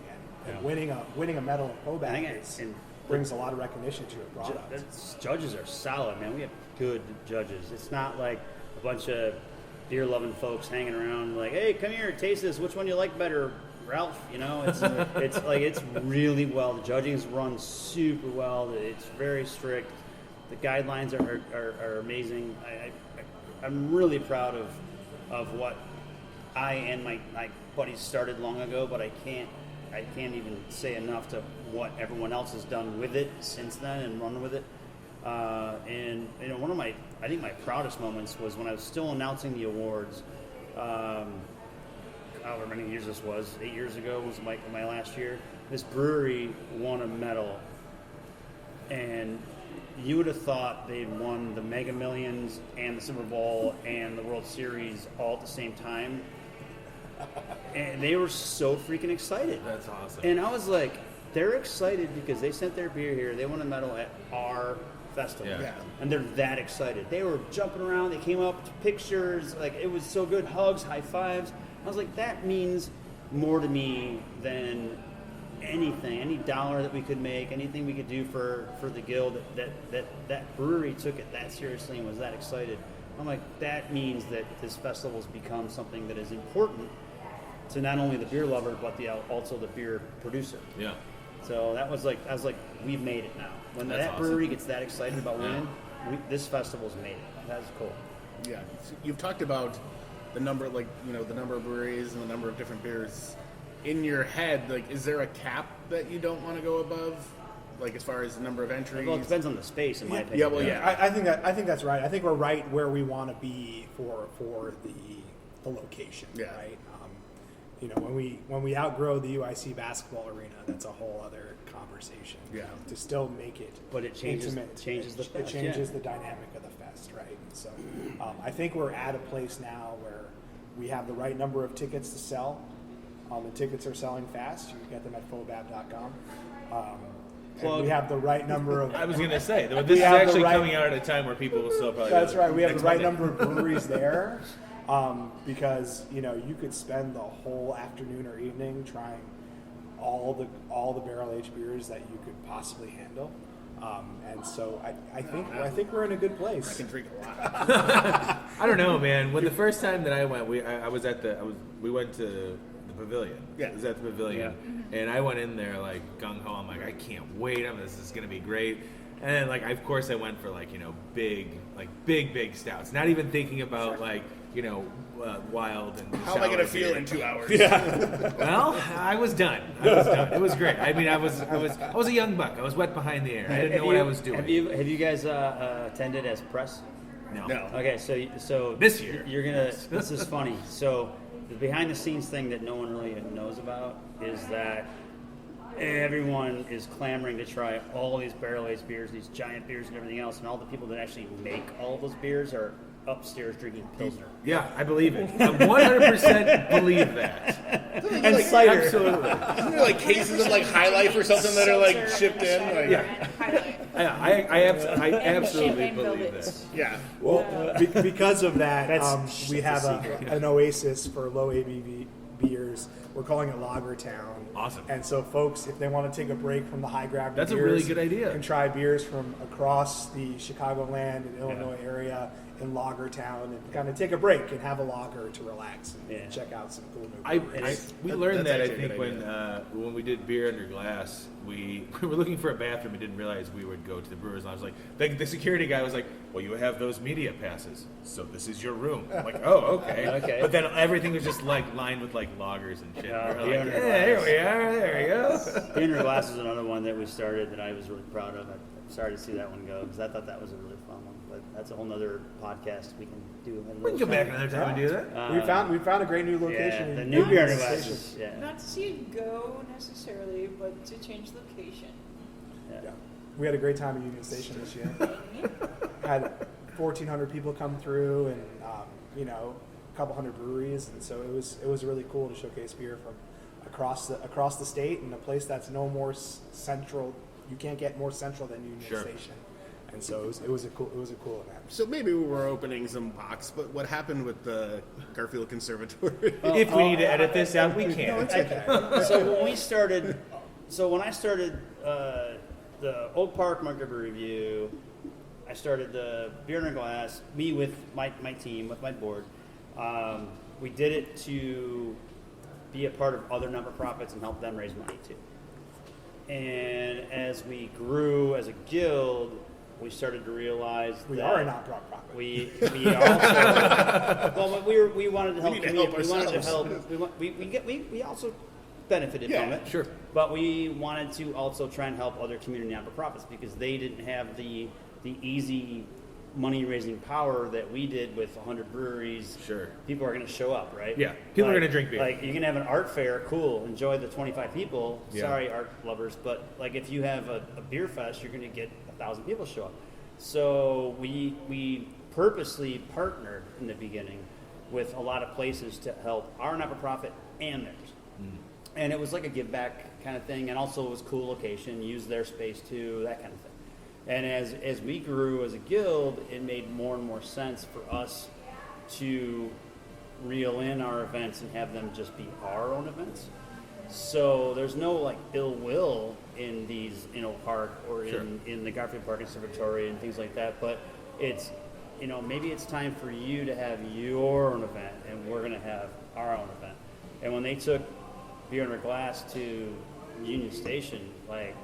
S6: and winning a medal in FOBAB brings a lot of recognition to your product.
S1: Judges are solid, man. We have good judges. It's not like a bunch of beer-loving folks hanging around like, hey, come here, taste this. Which one you like better, Ralph? It's really well. The judging's run super well. It's very strict. The guidelines are amazing. I'm really proud of what I and my buddies started long ago, but I can't even say enough to what everyone else has done with it since then and run with it. And one of my proudest moments was when I was still announcing the awards. However many years this was, 8 years ago was my last year. This brewery won a medal, and you would have thought they'd won the Mega Millions and the Super Bowl and the World Series all at the same time. And they were so freaking excited.
S2: That's awesome.
S1: And I was like, they're excited because they sent their beer here. They won a medal at our festival.
S3: Yeah.
S1: And they're that excited. They were jumping around. They came up to pictures. Like, it was so good. Hugs, high fives. I was like, that means more to me than anything, any dollar that we could make, anything we could do for the guild. That brewery took it that seriously and was that excited. I'm like, that means that this festival has become something that is important to not only the beer lover, but also the beer producer.
S2: Yeah.
S1: So I was like, we've made it now. When
S2: That's
S1: that brewery gets that excited about winning, this festival's made it. That's cool.
S3: Yeah. So you've talked about the number, the number of breweries and the number of different beers. In your head, is there a cap that you don't want to go above? As far as the number of entries?
S1: Well, it depends on the space, in my opinion.
S3: Yeah, well, yeah.
S6: I think that's right. I think we're right where we want to be for the location.
S3: Yeah.
S6: Right. When we outgrow the UIC basketball arena, that's a whole other conversation.
S3: Yeah.
S6: To still make it,
S1: But it changes
S6: intimate,
S1: the fest.
S6: It changes the dynamic of the fest, right? And so, I think we're at a place now where we have the right number of tickets to sell. The tickets are selling fast. You can get them at FOBAB.com. And we have the right number of...
S2: I was going to say, this is actually coming out at a time where people will still probably...
S6: That's right. We have the right number of breweries there, because, you could spend the whole afternoon or evening trying all the barrel-aged beers that you could possibly handle. And so I think we're in a good place.
S3: I can drink a lot.
S2: I don't know, man. When the first time that I went, we went to the pavilion.
S3: Yeah.
S2: It was at the pavilion. Yeah. And I went in there gung ho. I'm like, I can't wait. This is gonna be great. And then of course I went for big stouts. Not even thinking about wild and
S3: how am I gonna feel in 2 hours?
S6: Yeah.
S2: Well, I was done. It was great. I mean, I was a young buck. I was wet behind the ear. I didn't know what I was doing.
S1: Have you guys attended as press?
S3: No.
S1: Okay, so
S2: This year.
S1: you're gonna. This is funny. So the behind the scenes thing that no one really knows about is that everyone is clamoring to try all these barrel-aged beers, these giant beers, and everything else, and all the people that actually make all of those beers are upstairs drinking Pilsner.
S2: Yeah, I believe it. I 100% believe that.
S1: And cider.
S2: Absolutely.
S3: Isn't there like cases of like High Life or something that are like shipped in? Like,
S2: Yeah. I absolutely believe this.
S3: Yeah.
S6: Well, because of that,
S1: That's
S6: we have
S1: the secret.
S6: an oasis for low ABV beers. We're calling it Lager Town.
S2: Awesome.
S6: And so, folks, if they want to take a break from the high gravity
S2: That's a
S6: beers,
S2: really good idea.
S6: can try beers from across the Chicagoland and Illinois area in Lager Town and kind of take a break and have a lager to relax and check out some cool new breweries.
S2: We learned that, I
S3: actually a
S2: think,
S3: good
S2: when we did Beer Under Glass, we were looking for a bathroom and didn't realize we would go to the Brewers. And I was like, the security guy was like, well, you have those media passes, so this is your room. I'm like, oh, okay.
S1: Okay.
S2: But then everything was just like lined with like lagers and shit.
S1: Yeah,
S2: We're
S1: Beer
S2: like,
S1: Under
S2: yeah, here
S1: Glass.
S2: we are. There we go.
S1: Beer Under Glass is another one that we started that I was really proud of. I'm sorry to see that one go because I thought that was a really fun one. But that's a whole nother podcast we can do.
S2: We can go back another time and do that.
S6: we found a great new
S1: Yeah,
S6: location.
S1: the
S6: in
S1: new Beer Under
S6: Union
S1: Glass
S6: Station.
S1: is, yeah.
S7: Not to see it go necessarily, but to change location.
S6: Yeah. We had a great time at Union Station this year. Had 1,400 people come through, and a couple hundred breweries, and so it was really cool to showcase beer from across the state in a place that's no more central. You can't get more central than Union
S2: Sure.
S6: Station, and so it was a cool event.
S3: So maybe we were opening some box, but what happened with the Garfield Conservatory?
S2: If we need to edit this out, we can.
S1: So when I started the Oak Park Market Brew Review, I started the Beer Under Glass. Me with my team, with my board, we did it to be a part of other non-profits and help them raise money too. And as we grew as a guild, we started to realize
S6: We
S1: that
S6: are a non-profit.
S1: we also well, we wanted to help.
S3: need to
S1: community-
S3: help
S1: we wanted to
S3: ourselves.
S1: help. We also benefited from it.
S2: Sure.
S1: But we wanted to also try and help other community non-profits because they didn't have the easy money-raising power that we did with 100 breweries.
S2: Sure.
S1: People are going to show up, right?
S2: Yeah. People are gonna drink beer.
S1: Like, you can have an art fair, cool, enjoy the 25 people.
S2: Yeah.
S1: Sorry, art lovers, but like if you have a beer fest, you're going to get 1,000 people show up. So we purposely partnered in the beginning with a lot of places to help our not-for-profit and theirs. And it was like a give back kind of thing, and also it was a cool location, use their space too, that kind of thing. And as we grew as a guild, it made more and more sense for us to reel in our events and have them just be our own events. So there's no like ill will in these in Oak Park or in the Garfield Park Conservatory and things like that, but it's maybe it's time for you to have your own event and we're gonna have our own event. And when they took Beer Under Glass to Union Station, like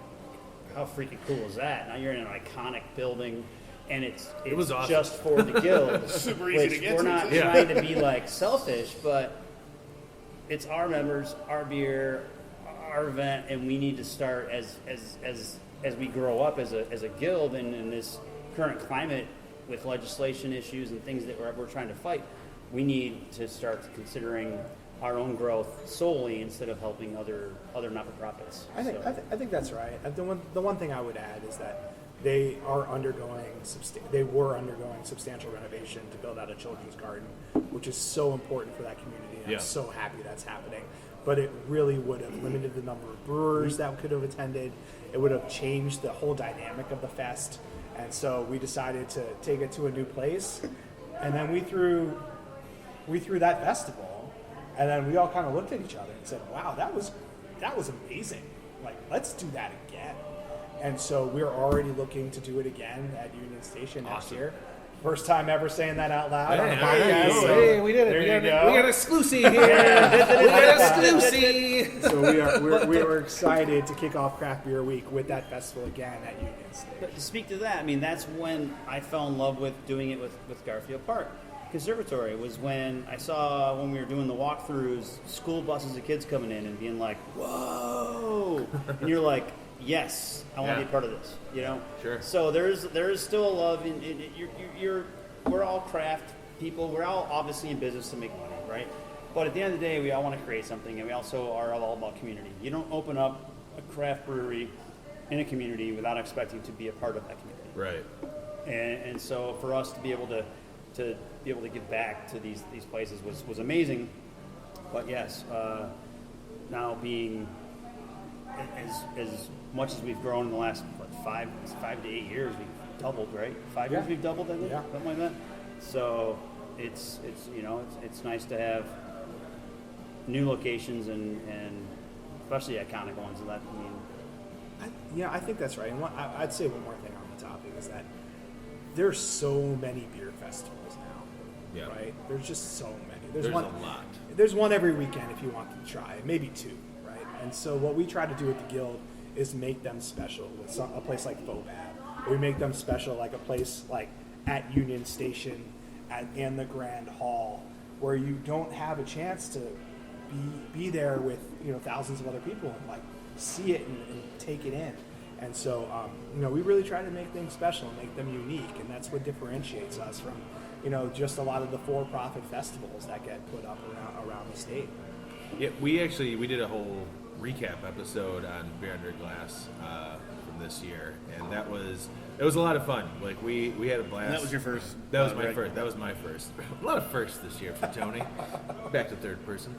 S1: how freaking cool is that? Now you're in an iconic building and it
S2: was awesome.
S1: just for the guild.
S3: Super easy
S1: which
S3: to get
S1: we're
S3: to.
S1: not
S2: Yeah.
S1: trying to be like selfish, but it's our members, our beer, our event, and we need to start as we grow up as a guild and in this current climate with legislation issues and things that we're trying to fight. We need to start considering our own growth solely instead of helping other not-for-profits.
S6: I think that's right. The one thing I would add is that they were undergoing substantial renovation to build out a children's garden, which is so important for that community. And
S2: Yeah.
S6: I'm so happy that's happening. But it really would have limited the number of brewers that could have attended. It would have changed the whole dynamic of the fest. And so we decided to take it to a new place. And then we threw that festival. And then we all kind of looked at each other and said, wow, that was amazing. Like, let's do that again. And so we're already looking to do it again at Union Station next year. First time ever saying that out loud on a podcast. So
S2: Hey, we did it.
S6: there
S2: We
S6: you
S2: got
S6: go.
S2: exclusive here. We got exclusive.
S6: So we are excited to kick off Craft Beer Week with that festival again at Union Station.
S1: But to speak to that, I mean, that's when I fell in love with doing it with Garfield Park Conservatory. Was when I saw when we were doing the walkthroughs, school buses of kids coming in and being like, "Whoa!" and you're like, "Yes, I want to be a part of this."
S2: Sure.
S1: So there is still a love. You're we're all craft people. We're all obviously in business to make money, right? But at the end of the day, we all want to create something, and we also are all about community. You don't open up a craft brewery in a community without expecting to be a part of that community.
S2: Right.
S1: And so for us to be able to give back to these places was amazing. But yes, now being as much as we've grown in the last 5 to 8 years, we've doubled, right? 5 years we've doubled, I think, something like that. So it's nice to have new locations and especially iconic ones. And that,
S6: I think that's right. And I'd say one more thing on the topic is that there's so many beer festivals now.
S2: Yeah.
S6: Right? There's just so many.
S2: There's a lot.
S6: There's one every weekend if you want to try, maybe 2, right? And so what we try to do at the Guild is make them special with a place like FOBAB. We make them special like a place like at Union Station and the Grand Hall, where you don't have a chance to be there with thousands of other people and like see it and take it in. And so we really try to make things special and make them unique, and that's what differentiates us from just a lot of the for-profit festivals that get put up around the state.
S2: Yeah, we did a whole recap episode on Beer Under Glass from this year, and it was a lot of fun. Like we had a blast.
S3: And that was your first.
S2: That was my first. That was my first. A lot of firsts this year for Tony. Back to third person.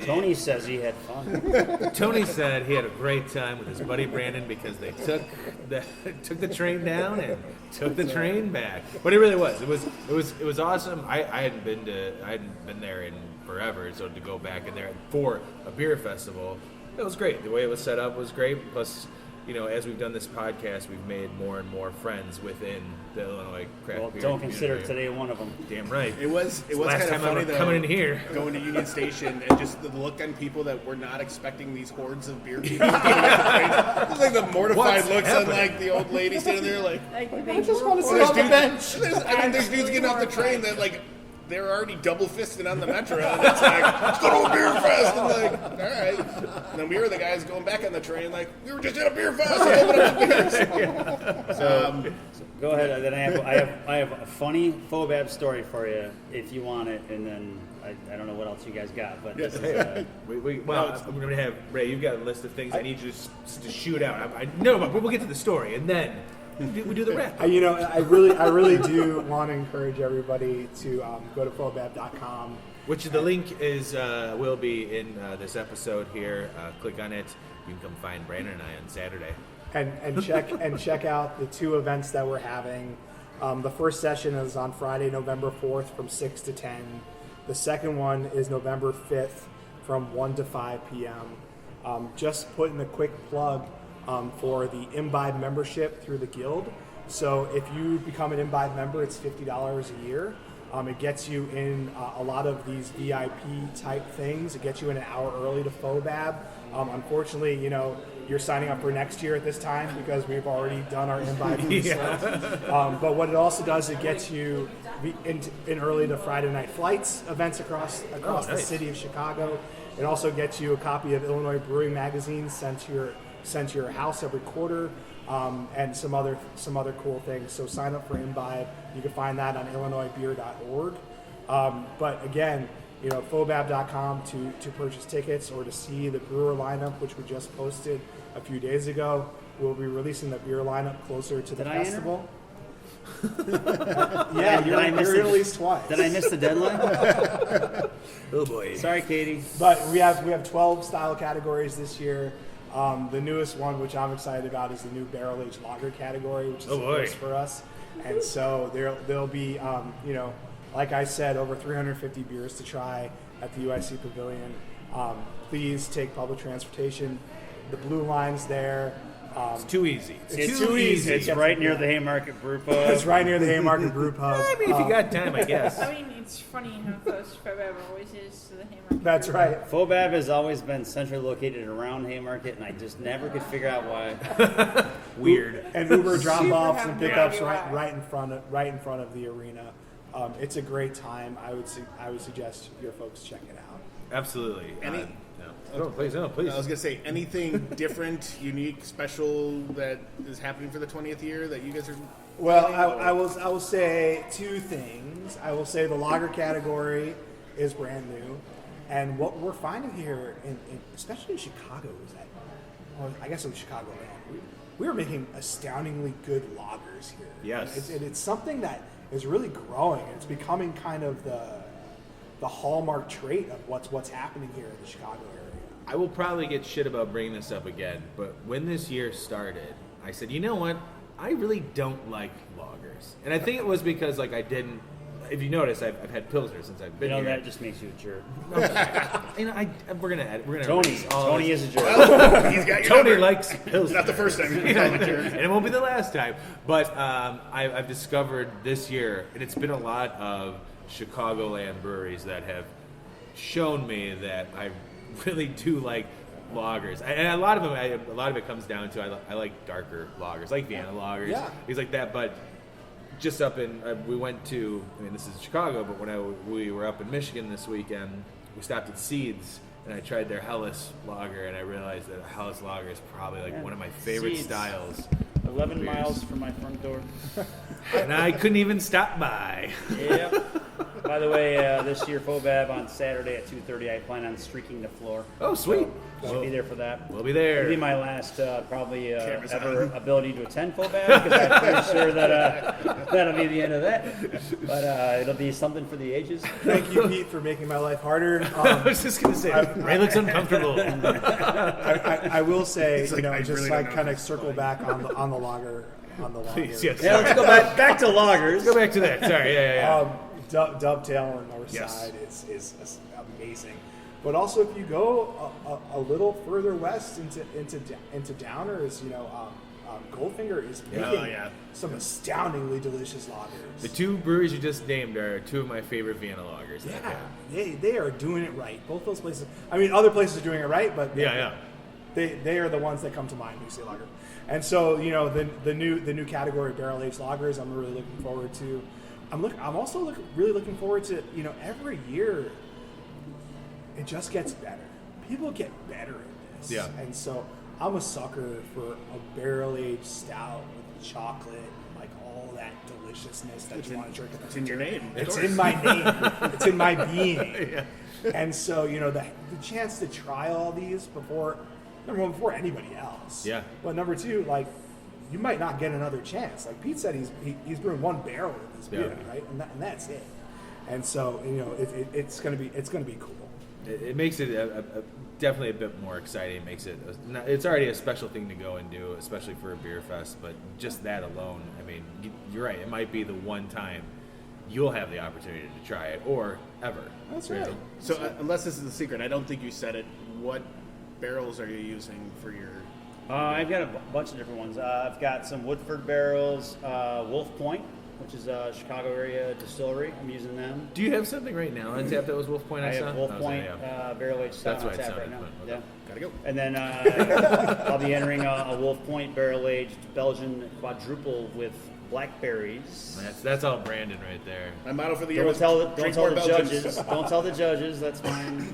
S1: Tony says he had fun.
S2: Tony said he had a great time with his buddy Brandon because they took the train down and took the train back. But it really was. It was awesome. I hadn't been there in forever, so to go back in there for a beer festival, it was great. The way it was set up was great. Plus, as we've done this podcast, we've made more and more friends within the Illinois Craft Beer
S1: don't
S2: community.
S1: Consider today one of them.
S2: Damn right.
S3: It was
S2: last
S3: kind of
S2: time
S3: funny
S2: I'm
S3: though,
S2: coming in here,
S3: going to Union Station, and just the look on people that were not expecting these hordes of beer people. It was like the mortified looks on like the old lady standing there, like
S7: I just
S6: want to sit on the bench.
S3: There's dudes getting off the train that like they're already double fisted on the metro, and it's like, let's go to a beer fest. I'm like, all right. And then we were the guys going back on the train, like, we were just at a beer fest.
S1: So go ahead. Then I have a funny FOBAB story for you if you want it, and then I don't know what else you guys got, but this is,
S2: we're going to have Ray. You've got a list of things I need you to shoot out. No, but we'll get to the story, and then we do the wrap.
S6: I really do want to encourage everybody to go to FOBAB.com.
S2: Which the link will be in this episode here. Click on it. You can come find Brandon and I on Saturday.
S6: And check out the 2 events that we're having. The first session is on Friday, November 4th from 6 to 10. The second one is November 5th from 1 to 5 p.m. Just putting a quick plug for the Imbibe membership through the Guild. So if you become an Imbibe member, it's $50 a year. It gets you in a lot of these VIP type things. It gets you in an hour early to FOBAB. Unfortunately, you're signing up for next year at this time because we've already done our Imbibe list. But what it also does, it gets you in early to Friday night flights events across the city of Chicago. It also gets you a copy of Illinois Brewing magazine sent to your house every quarter, and some other cool things. So sign up for Imbibe. You can find that on illinoisbeer.org. But again, FOBAB.com to purchase tickets or to see the brewer lineup, which we just posted a few days ago. We'll be releasing the beer lineup closer to the festival. Yeah, you're released twice.
S1: Did I miss the deadline?
S2: Oh boy.
S1: Sorry, Katie.
S6: But we have 12 style categories this year. The newest one, which I'm excited about, is the new barrel-aged lager category, which is a first for us. And so there'll be, like I said, over 350 beers to try at the UIC Pavilion. Please take public transportation. The Blue Line's there.
S2: It's too easy.
S6: It's too easy.
S1: It's right near the Haymarket Brew Pub.
S6: It's right near the Haymarket Brew Pub.
S2: I mean, if you got time, I guess.
S7: I mean, it's funny how close FOBAB always is to the Haymarket.
S6: That's right.
S1: FOBAB has always been centrally located around Haymarket, and I just never could figure out why.
S2: Weird.
S6: And Uber drop-offs and
S7: Super
S6: pickups
S7: happy.
S6: right in front of the arena. It's a great time. I would suggest your folks check it out.
S2: Absolutely. No, please, no, please.
S3: I was gonna say anything different, unique, special that is happening for the 20th year that you guys are.
S6: Well, I will say two things. I will say the lager category is brand new, and what we're finding here, especially in Chicago, is that, well, I guess it was Chicagoland, we were making astoundingly good lagers here.
S2: Yes,
S6: it's something that is really growing. It's becoming kind of the hallmark trait of what's happening here in the Chicago area.
S2: I will probably get shit about bringing this up again, but when this year started, I said, you know what? I really don't like lagers. And I think it was because, like, I didn't... If you notice, I've had Pilsner since I've been here.
S1: that just makes you a jerk.
S2: We're going to...
S1: Tony is a jerk.
S3: He's got your
S2: Tony
S3: number.
S2: likes Pilsner.
S3: Not the first time you called him a jerk.
S2: And it won't be the last time. But I've discovered this year, and it's been a lot of Chicagoland breweries that have shown me that I really do like lagers, and a lot of it comes down to I like darker lagers, like Vienna lagers, things like that. But just up in we went to, I mean, this is Chicago, but when we were up in Michigan this weekend, we stopped at Seeds, and I tried their Helles lager, and I realized that a Helles lager is probably like one of my favorite
S1: Seeds.
S2: styles.
S1: 11 miles from my front door.
S2: And I couldn't even stop by.
S1: Yep. By the way, this year FOBAB on Saturday at 2:30. I plan on streaking the floor.
S2: Oh, sweet.
S1: So I'll be there for that.
S2: We'll be there.
S1: It'll be my last probably ever ability to attend FOBAB, because I'm pretty sure that that'll be the end of that. But it'll be something for the ages.
S6: Thank you, Pete, for making my life harder.
S2: I was just going to say, Ray looks uncomfortable.
S6: I will say,
S3: He's like, I
S6: just
S3: really
S6: like
S3: don't know
S6: kind
S3: if
S6: of
S3: this is
S6: circle
S3: funny.
S6: back on the lager.
S2: Please, yes.
S1: Yeah, let's go back to lagers.
S2: Let's go back to that. Sorry, yeah.
S6: Dovetail on the north
S2: Yes.
S6: side is amazing. But also, if you go a little further west into Downers, Goldfinger is making some astoundingly delicious lagers.
S2: The two breweries you just named are two of my favorite Vienna lagers. that I've had.
S6: They are doing it right. Both those places. I mean, other places are doing it right, but they are the ones that come to mind when you say lager. And so, the new category, barrel aged lagers, I'm really looking forward to. I'm also really looking forward to, every year it just gets better. People get better at this.
S2: Yeah.
S6: And so I'm a sucker for a barrel aged stout with chocolate and like all that deliciousness that you want to drink.
S3: It's in your name.
S6: It's in my name. It's in my being. And so, the chance to try all these before anybody else.
S2: Yeah.
S6: But number two, like, you might not get another chance. Like Pete said, he's brewing one barrel of this beer, right? And that's it. And so, it's gonna be cool.
S2: It makes it definitely a bit more exciting. It makes it it's already a special thing to go and do, especially for a beer fest. But just that alone, I mean, you're right. It might be the one time you'll have the opportunity to try it, or ever.
S6: That's right.
S3: So unless this is a secret, I don't think you said it. What barrels are you using for your?
S1: I've got a bunch of different ones. I've got some Woodford barrels, Wolf Point, which is a Chicago area distillery. I'm using them.
S2: Do you have something right now on tap that was Wolf Point?
S1: I
S2: saw?
S1: have Wolf
S2: Oh,
S1: Point
S2: yeah.
S1: barrel aged stout
S2: That's
S1: on
S2: right,
S1: tap
S2: sorry.
S1: right now.
S2: Okay.
S1: Yeah.
S3: Gotta go.
S1: And then I'll be entering a Wolf Point barrel aged Belgian quadruple with blackberries.
S2: That's all Brandon right there.
S3: My motto for the year
S1: Don't
S3: was
S1: tell the
S3: drink more Belgians.
S1: judges. Don't tell the judges. That's mine.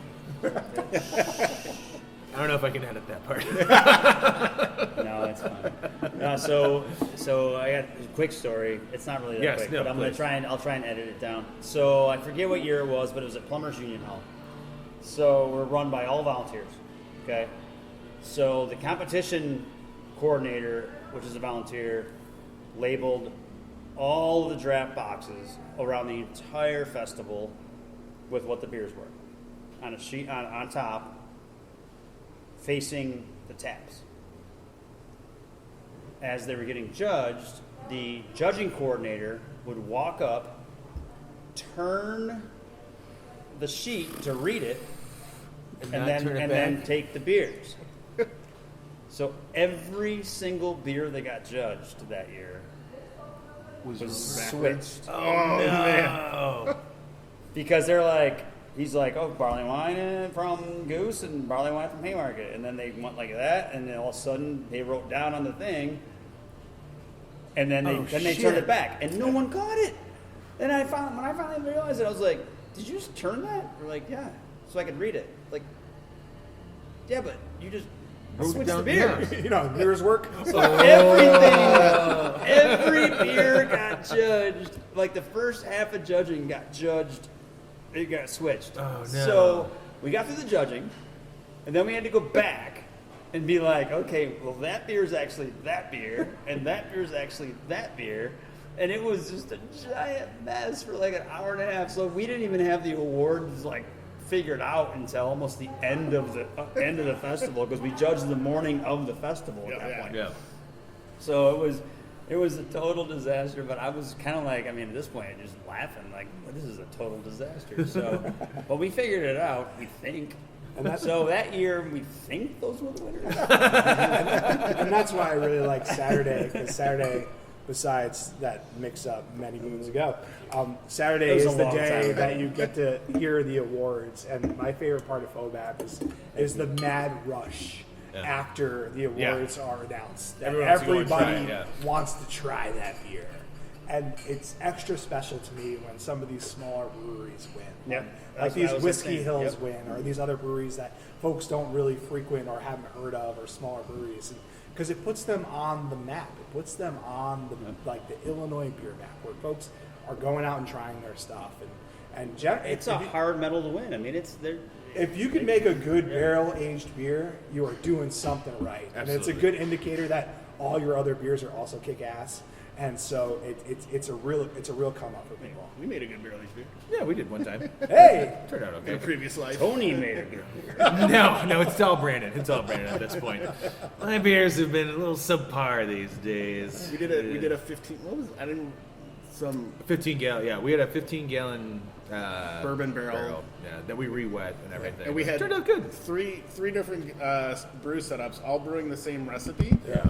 S2: I don't know if I can edit that part.
S1: No, it's fine. So I got a quick story. It's not really that quick, but I'll try and edit it down. So I forget what year it was, but it was at Plumbers Union Hall. So we're run by all volunteers. Okay. So the competition coordinator, which is a volunteer, labeled all of the draft boxes around the entire festival with what the beers were on a sheet on top, facing the taps. As they were getting judged, the judging coordinator would walk up, turn the sheet to read it, and then take the beers. So every single beer that got judged that year was switched.
S3: Oh man!
S1: Because he's like, oh, barley wine from Goose and barley wine from Haymarket, and then they went like that, and then all of a sudden they wrote down on the thing, and then they turned it back, and no one caught it. Then when I finally realized it, I was like, did you just turn that? We're like, yeah, so I could read it. Like, yeah, but you just switch
S2: down
S1: the beer.
S6: You know, mirrors work.
S1: So every beer got judged. Like the first half of judging got judged. It got switched.
S2: Oh, no.
S1: So we got through the judging, and then we had to go back and be like, okay, well that beer is actually that beer, and that beer is actually that beer. And it was just a giant mess for like an hour and a half. So we didn't even have the awards like figured out until almost the end of the festival, because we judged the morning of the festival at that point.
S2: Yeah.
S1: So it was a total disaster. But I was kind of like, I mean, at this point, just laughing like, this is a total disaster. So, but we figured it out. We think. So that year, we think those were the winners.
S6: And that's why I really like Saturday, because Saturday, besides that mix-up many moons ago, Saturday
S1: It was
S6: is
S1: a
S6: the
S1: long time
S6: day
S1: ago.
S6: that you get to hear the awards. And my favorite part of FOBAB is the mad rush after the awards are announced.
S2: Everyone wants to go and try
S6: Everybody
S2: it,
S6: wants to try that beer. And it's extra special to me when some of these smaller breweries win.
S1: Yep.
S6: Like
S1: That's what
S6: these
S1: I was
S6: Whiskey
S1: saying.
S6: Hills
S1: Yep.
S6: win, or these other breweries that folks don't really frequent or haven't heard of, or smaller breweries. Because it puts them on the map. It puts them on the Illinois beer map, where folks are going out and trying their stuff.
S1: It's a hard medal to win. I mean,
S6: if you can make a good barrel-aged beer, you are doing something right.
S2: Absolutely.
S6: And it's a good indicator that all your other beers are also kick-ass. And so it's a real come up for people.
S3: We made a good barrel-aged beer
S2: Yeah, we did one time.
S6: Hey!
S2: Turned out
S3: in
S2: okay.
S3: a previous life.
S1: Tony made a good beer.
S2: No, it's all Brandon. It's all Brandon at this point. My beers have been a little subpar these days.
S3: We did a 15. What was I didn't some
S2: 15 gallon. Yeah, we had a 15 gallon
S3: bourbon barrel.
S2: Yeah, that we re-wet and everything.
S3: And we had
S2: turned out good.
S3: three different brew setups, all brewing the same recipe.
S6: Yeah.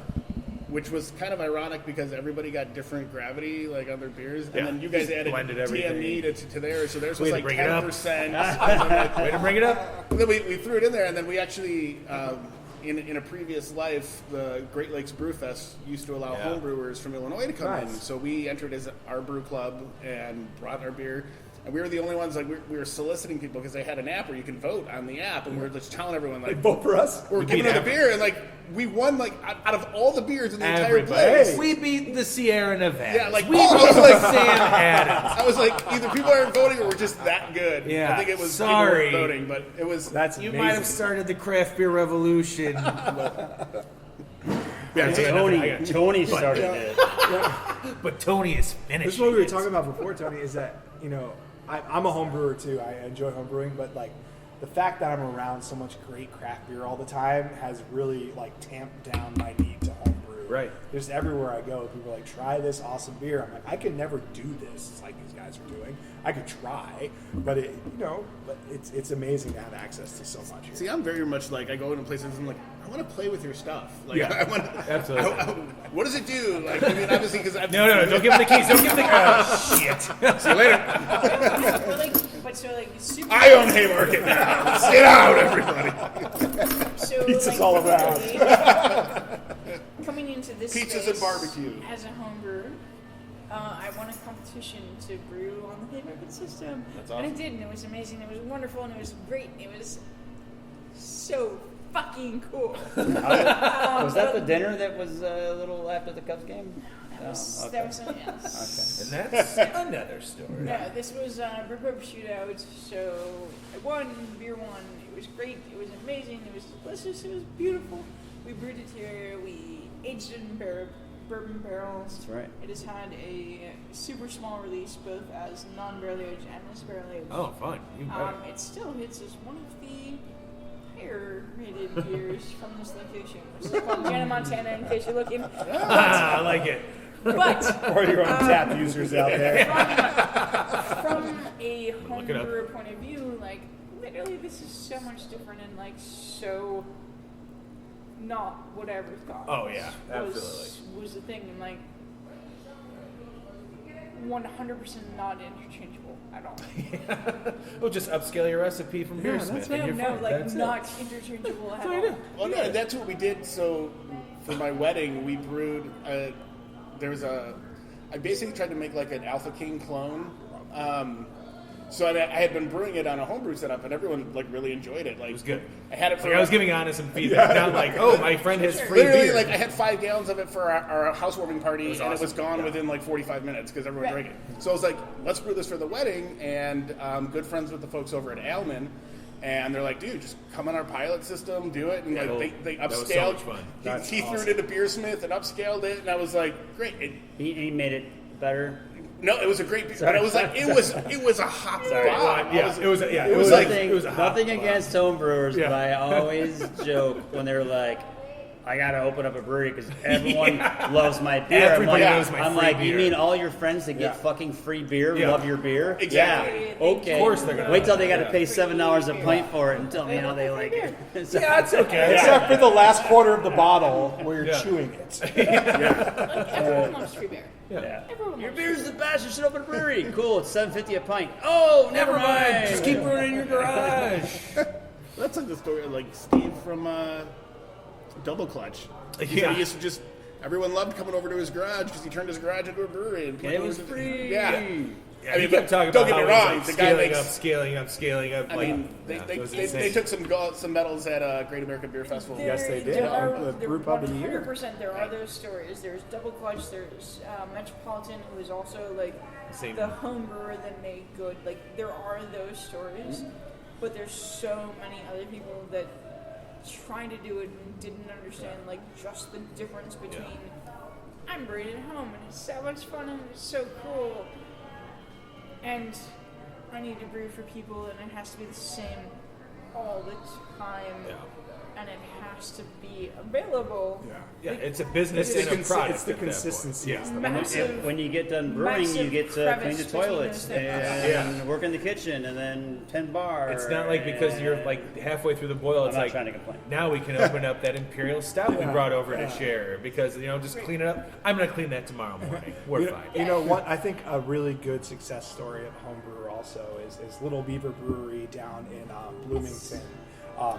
S3: Which was kind of ironic because everybody got different gravity like on their beers,
S2: Yeah.
S3: and then you guys
S2: Just
S3: added
S2: blended everything.
S3: TME to theirs, so theirs
S2: Way
S3: was
S2: to
S3: like
S2: bring it up.
S3: 10%.
S2: Way to bring it up.
S3: Then we threw it in there, and then we actually, in a previous life, the Great Lakes Brew Fest used to allow
S2: Yeah.
S3: home brewers from Illinois to come in.
S6: Nice.
S3: So we entered as our brew club and brought our beer. And we were the only ones, like, we were soliciting people because they had an app where you can vote on the app, and we were just telling everyone, like,
S6: Vote for us?
S3: we're giving them the beer, and, like, we won, like, out of all the beers in the entire
S2: Everybody.
S3: place.
S2: We beat the Sierra Nevada.
S3: Yeah, like,
S2: we
S3: I
S2: beat
S3: was like,
S2: Sam Adams.
S3: I was like, either people aren't voting or we're just that good.
S2: Yeah,
S3: I think it was
S2: sorry.
S3: people weren't voting, but it was.
S6: That's
S2: You
S6: amazing.
S2: might have started the craft beer revolution.
S1: Tony started it.
S2: But Tony is finished.
S6: This is what we were talking about before, Tony, is that, you know, I'm a home brewer too. I enjoy home brewing, but like the fact that I'm around so much great craft beer all the time has really like tamped down my need to home brew.
S2: Right.
S6: Just everywhere I go, people are like, try this awesome beer. I'm like, I could never do this like these guys are doing. I could try, but it's amazing to have access to so much here.
S3: See, I'm very much like, I go into places and I'm like, I want to play with your stuff. Like,
S2: Yeah,
S3: I want,
S2: absolutely.
S3: what does it do? Like, I mean, obviously, because I've
S2: No, don't give him the keys. Don't give him the shit.
S3: See you later.
S7: Super
S3: I own Haymarket now. Sit out, everybody.
S7: So,
S6: Pizzas all around.
S7: Coming into this
S3: Pizzas
S7: space
S3: and barbecue.
S7: as a home brewer, I won a competition to brew on the Haymarket system.
S3: That's
S7: And I
S3: awesome.
S7: did, and it was amazing, it was wonderful, and it was great, and it was so fucking cool.
S1: Was that the dinner that was a little after the Cubs game?
S7: That was,
S1: okay.
S7: that was something else.
S2: And that's another story.
S7: No, this was a brew pub shootout, so I won, beer won. It was great, it was amazing, it was delicious, it was beautiful. We brewed it here, we aged it in bourbon barrels.
S1: That's right.
S7: It has had a super small release, both as non-barrel aged and as barrel aged.
S2: Oh, fun. You better.
S7: It still hits as one of the higher rated beers from this location, which is called Janna Montana, in case you're looking.
S2: I like it.
S7: But
S6: Or your own tap users out there.
S7: from a home
S2: Look it up.
S7: brewer point of view, like literally this is so much different and like so not what I ever thought.
S2: Oh, yeah, absolutely.
S7: Was the thing, and like 100% not interchangeable at all.
S2: We'll just upscale your recipe from beer smith.
S7: No,
S2: and you're
S7: no,
S2: fine.
S7: like
S2: That's it.
S7: not interchangeable at all.
S3: Well, no, that's what we did. So for my wedding, we brewed. I basically tried to make like an Alpha King clone. So I had been brewing it on a homebrew setup, and everyone like really enjoyed it. Like,
S2: It was good.
S3: I had it for.
S2: Like, I was giving honest some feedback, not like, oh, my friend has free
S3: Literally,
S2: beer.
S3: like I had 5 gallons of it for our housewarming party,
S2: was
S3: and it was
S2: awesome.
S3: gone within like 45 minutes because everyone drank it. So I was like, let's brew this for the wedding, and good friends with the folks over at Alman, and they're like, dude, just come on our pilot system, do it, and like they
S2: That was so
S3: upscaled.
S2: much fun.
S3: He threw it into Beersmith and upscaled it, and I was like, great.
S1: He made it better.
S3: No, it was a great beer, but I was like, it was a hot bomb.
S2: Yeah, it was a hot
S1: Nothing
S2: bomb.
S1: against home brewers,
S2: Yeah.
S1: but I always joke when they're like, I gotta open up a brewery because everyone loves my beer.
S2: Everybody
S1: I'm like,
S2: loves my
S1: I'm
S2: free
S1: like,
S2: beer.
S1: you mean all your friends that get fucking free beer
S2: Yeah.
S1: love your beer?
S3: Exactly.
S1: Yeah. Okay.
S2: Of course they're gonna
S1: Wait till
S2: love
S1: they
S2: it.
S1: got to pay $7 a pint for it and tell me how they like it. So-
S2: Yeah, it's okay.
S6: Except for the last quarter of the bottle where you're
S2: Yeah.
S6: chewing it.
S7: Like, everyone loves free beer.
S1: Yeah.
S7: Everyone
S1: Your
S7: loves
S1: beer's the best. You should open a brewery. Cool. It's $7.50 a pint. Oh, never mind.
S2: Just keep brewing in your garage.
S3: That's like the story of like Steve from Double Clutch. He said he used to just everyone loved coming over to his garage because he turned his garage into a brewery and
S1: And it was free.
S3: Yeah.
S2: Yeah,
S3: I mean,
S2: he kept talking
S3: don't
S2: about
S3: get me
S2: how
S3: wrong,
S2: he's
S3: the
S2: like
S3: guy
S2: scaling
S3: makes-
S2: up, scaling up.
S3: I
S2: like,
S3: mean,
S2: yeah, it was
S3: they
S2: insane.
S3: took some medals at Great American Beer Festival.
S6: Yes, they did. The brew pub of the year.
S7: 100% there are those stories. There's Double Clutch, there's Metropolitan, who is also like
S2: Same.
S7: the home brewer that made good. Like, there are those stories, but there's so many other people that tried to do it and didn't understand like just the difference between I'm brewing at home and it's so much fun and it's so cool, and I need to brew for people and it has to be the same all the time.
S2: Yeah.
S7: And it has to be available.
S2: Yeah, it's a business and a product.
S6: It's the
S2: at that point.
S6: consistency.
S2: Yeah.
S6: It's the
S7: Massive.
S1: When you get done brewing, you
S7: Massive
S1: get to clean the
S7: crevice between
S1: toilets
S7: those
S1: and
S7: things.
S1: work in the kitchen and then tend bar.
S2: It's not like because you're like halfway through the boil, it's
S1: I'm not
S2: like
S1: trying to complain.
S2: now we can open up that imperial stout we brought over to share because just clean it up. I'm gonna clean that tomorrow morning. We're fine.
S6: You know what? I think a really good success story of home brewer also is Little Beaver Brewery down in Bloomington.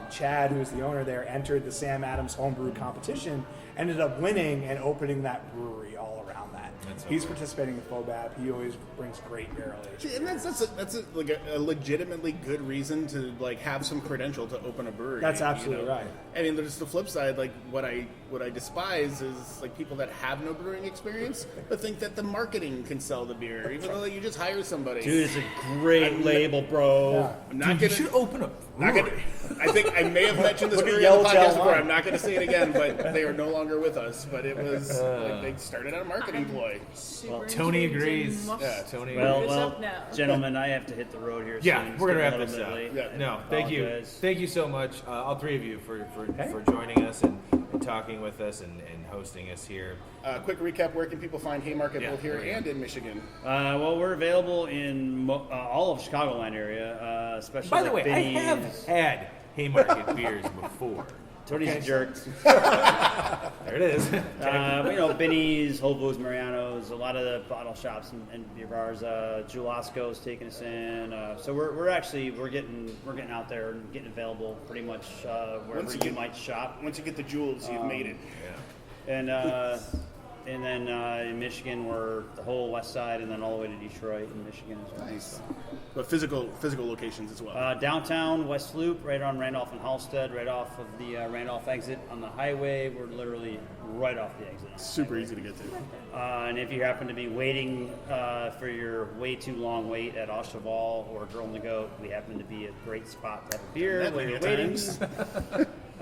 S6: Chad, who is the owner there, entered the Sam Adams homebrew competition, ended up winning and opening that brewery all around that.
S2: That's so
S6: He's
S2: cool.
S6: participating in FOBAB. He always brings great barrel aged.
S3: See, and that's a legitimately good reason to like have some credential to open a brewery.
S6: That's absolutely right.
S3: I mean, there's the flip side. Like what I despise is like people that have no brewing experience but think that the marketing can sell the beer, even though you just hire somebody.
S1: Dude, it's a great label, bro.
S3: I'm not
S2: You
S3: gonna.
S2: should open a
S3: Not
S2: brewery.
S3: gonna, I think I may have mentioned this
S6: Look at
S3: brewery on the
S6: Yellowtail
S3: podcast before.
S6: Wine.
S3: I'm not going to say it again, but they are no longer with us. But it was like they started out a marketing ploy.
S7: Super
S2: Tony
S7: intrigued
S2: agrees.
S7: and must
S2: Yeah, Tony
S1: Well,
S2: agrees.
S7: this
S1: well,
S7: up now.
S1: gentlemen, I have to hit the road here.
S2: Yeah,
S1: soon.
S2: we're gonna
S1: It's
S2: wrap
S1: getting
S2: this
S1: a
S2: up.
S1: little bit late.
S3: Yeah.
S2: No, thank you.
S1: Apologize.
S2: Thank you so much, all three of you, for joining us and talking with us and hosting us here.
S3: Quick recap: where can people find Haymarket
S2: Yeah,
S3: both here
S2: there we go.
S3: and in Michigan?
S1: Well, we're available in all of Chicagoland area, especially.
S2: By the
S1: like
S2: way, I
S1: Benny's.
S2: have had Haymarket beers before.
S1: Tony's a jerk.
S2: There it is.
S1: Benny's, Whole Foods, Mariano's, a lot of the bottle shops and beer bars. Julasco's taking us in. So we're getting out there and getting available pretty much wherever you might shop.
S3: Once you get the jewels, you've made it.
S1: And then in Michigan, we're the whole west side, and then all the way to Detroit in Michigan as well.
S3: Nice. But physical locations as well.
S1: Downtown, West Loop, right on Randolph and Halstead, right off of the Randolph exit on the highway. We're literally right off the exit.
S3: Super easy to get to.
S1: And if you happen to be waiting for your way too long wait at Oshaval or Girl and the Goat, we happen to be a great spot to have a beer
S3: That
S1: while
S3: many
S1: you're waiting.
S3: times.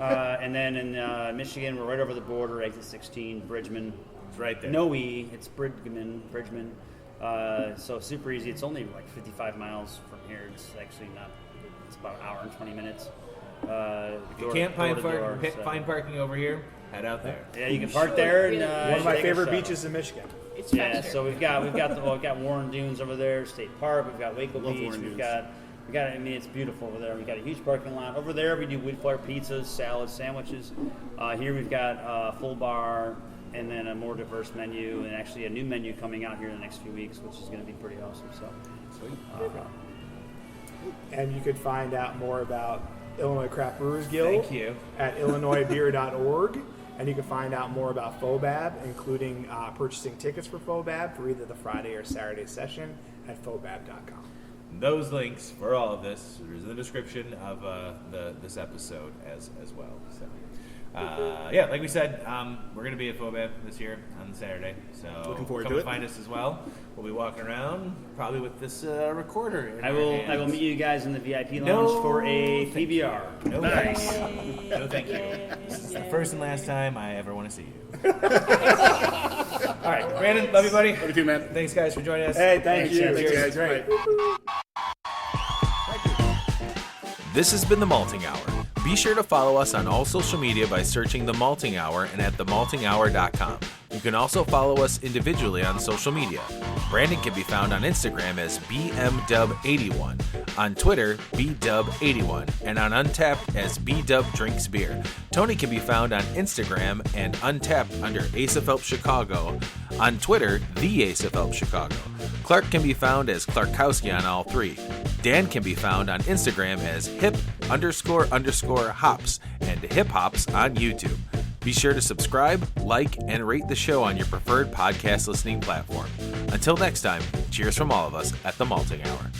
S1: And then in Michigan, we're right over the border, exit 16, Bridgman.
S2: It's right there.
S1: No E, it's Bridgman. So super easy. It's only like 55 miles from here. It's actually not. It's about an hour and 20 minutes.
S2: If you can't find parking over here, head out there.
S1: Yeah, you can park there. And,
S6: One of my
S1: take a
S6: favorite
S1: shuttle.
S6: beaches in Michigan.
S7: It's
S1: Yeah,
S7: faster.
S1: so we've got Warren Dunes over there, State Park. We've got Waco
S3: Love
S1: Beach.
S3: Warren
S1: We've
S3: Dunes.
S1: got. I mean, it's beautiful over there. We've got a huge parking lot over there. We do wood fire pizzas, salads, sandwiches. Here we've got a full bar and then a more diverse menu, and actually a new menu coming out here in the next few weeks, which is going to be pretty awesome. So,
S6: And you could find out more about Illinois Craft Brewers Guild
S2: Thank you.
S6: at illinoisbeer.org. And you can find out more about FOBAB, including purchasing tickets for FOBAB for either the Friday or Saturday session at FOBAB.com.
S2: those links for all of this is in the description of this episode as well. So. Yeah, like we said, we're going to be at FOBAB this year on Saturday, so
S3: Looking forward
S2: come
S3: to
S2: and
S3: it.
S2: find us as well. We'll be walking around probably with this recorder in
S1: I
S2: our
S1: will
S2: hands.
S1: meet you guys in the VIP lounge
S2: No,
S1: for a
S2: thank you.
S1: PBR.
S2: No,
S1: Nice.
S2: thanks. No, thank you. This is the first and last time I ever want to see you. All right, Brandon, love you, buddy.
S3: Love you too, man.
S2: Thanks, guys, for joining us.
S1: Hey, thank you.
S3: Thanks,
S1: Cheers.
S3: guys. Bye.
S4: This has been The Malting Hour. Be sure to follow us on all social media by searching The Malting Hour and at themaltinghour.com. You can also follow us individually on social media. Brandon can be found on Instagram as BMDub81, on Twitter, BDub81, and on Untapped as BDubDrinksBeer. Tony can be found on Instagram and Untapped under Ace of Help Chicago, on Twitter, The Ace of Help Chicago. Clark can be found as Clarkowski on all three. Dan can be found on Instagram as hip__hops and hip hops on YouTube. Be sure to subscribe, like, and rate the show on your preferred podcast listening platform. Until next time, cheers from all of us at The Malting Hour.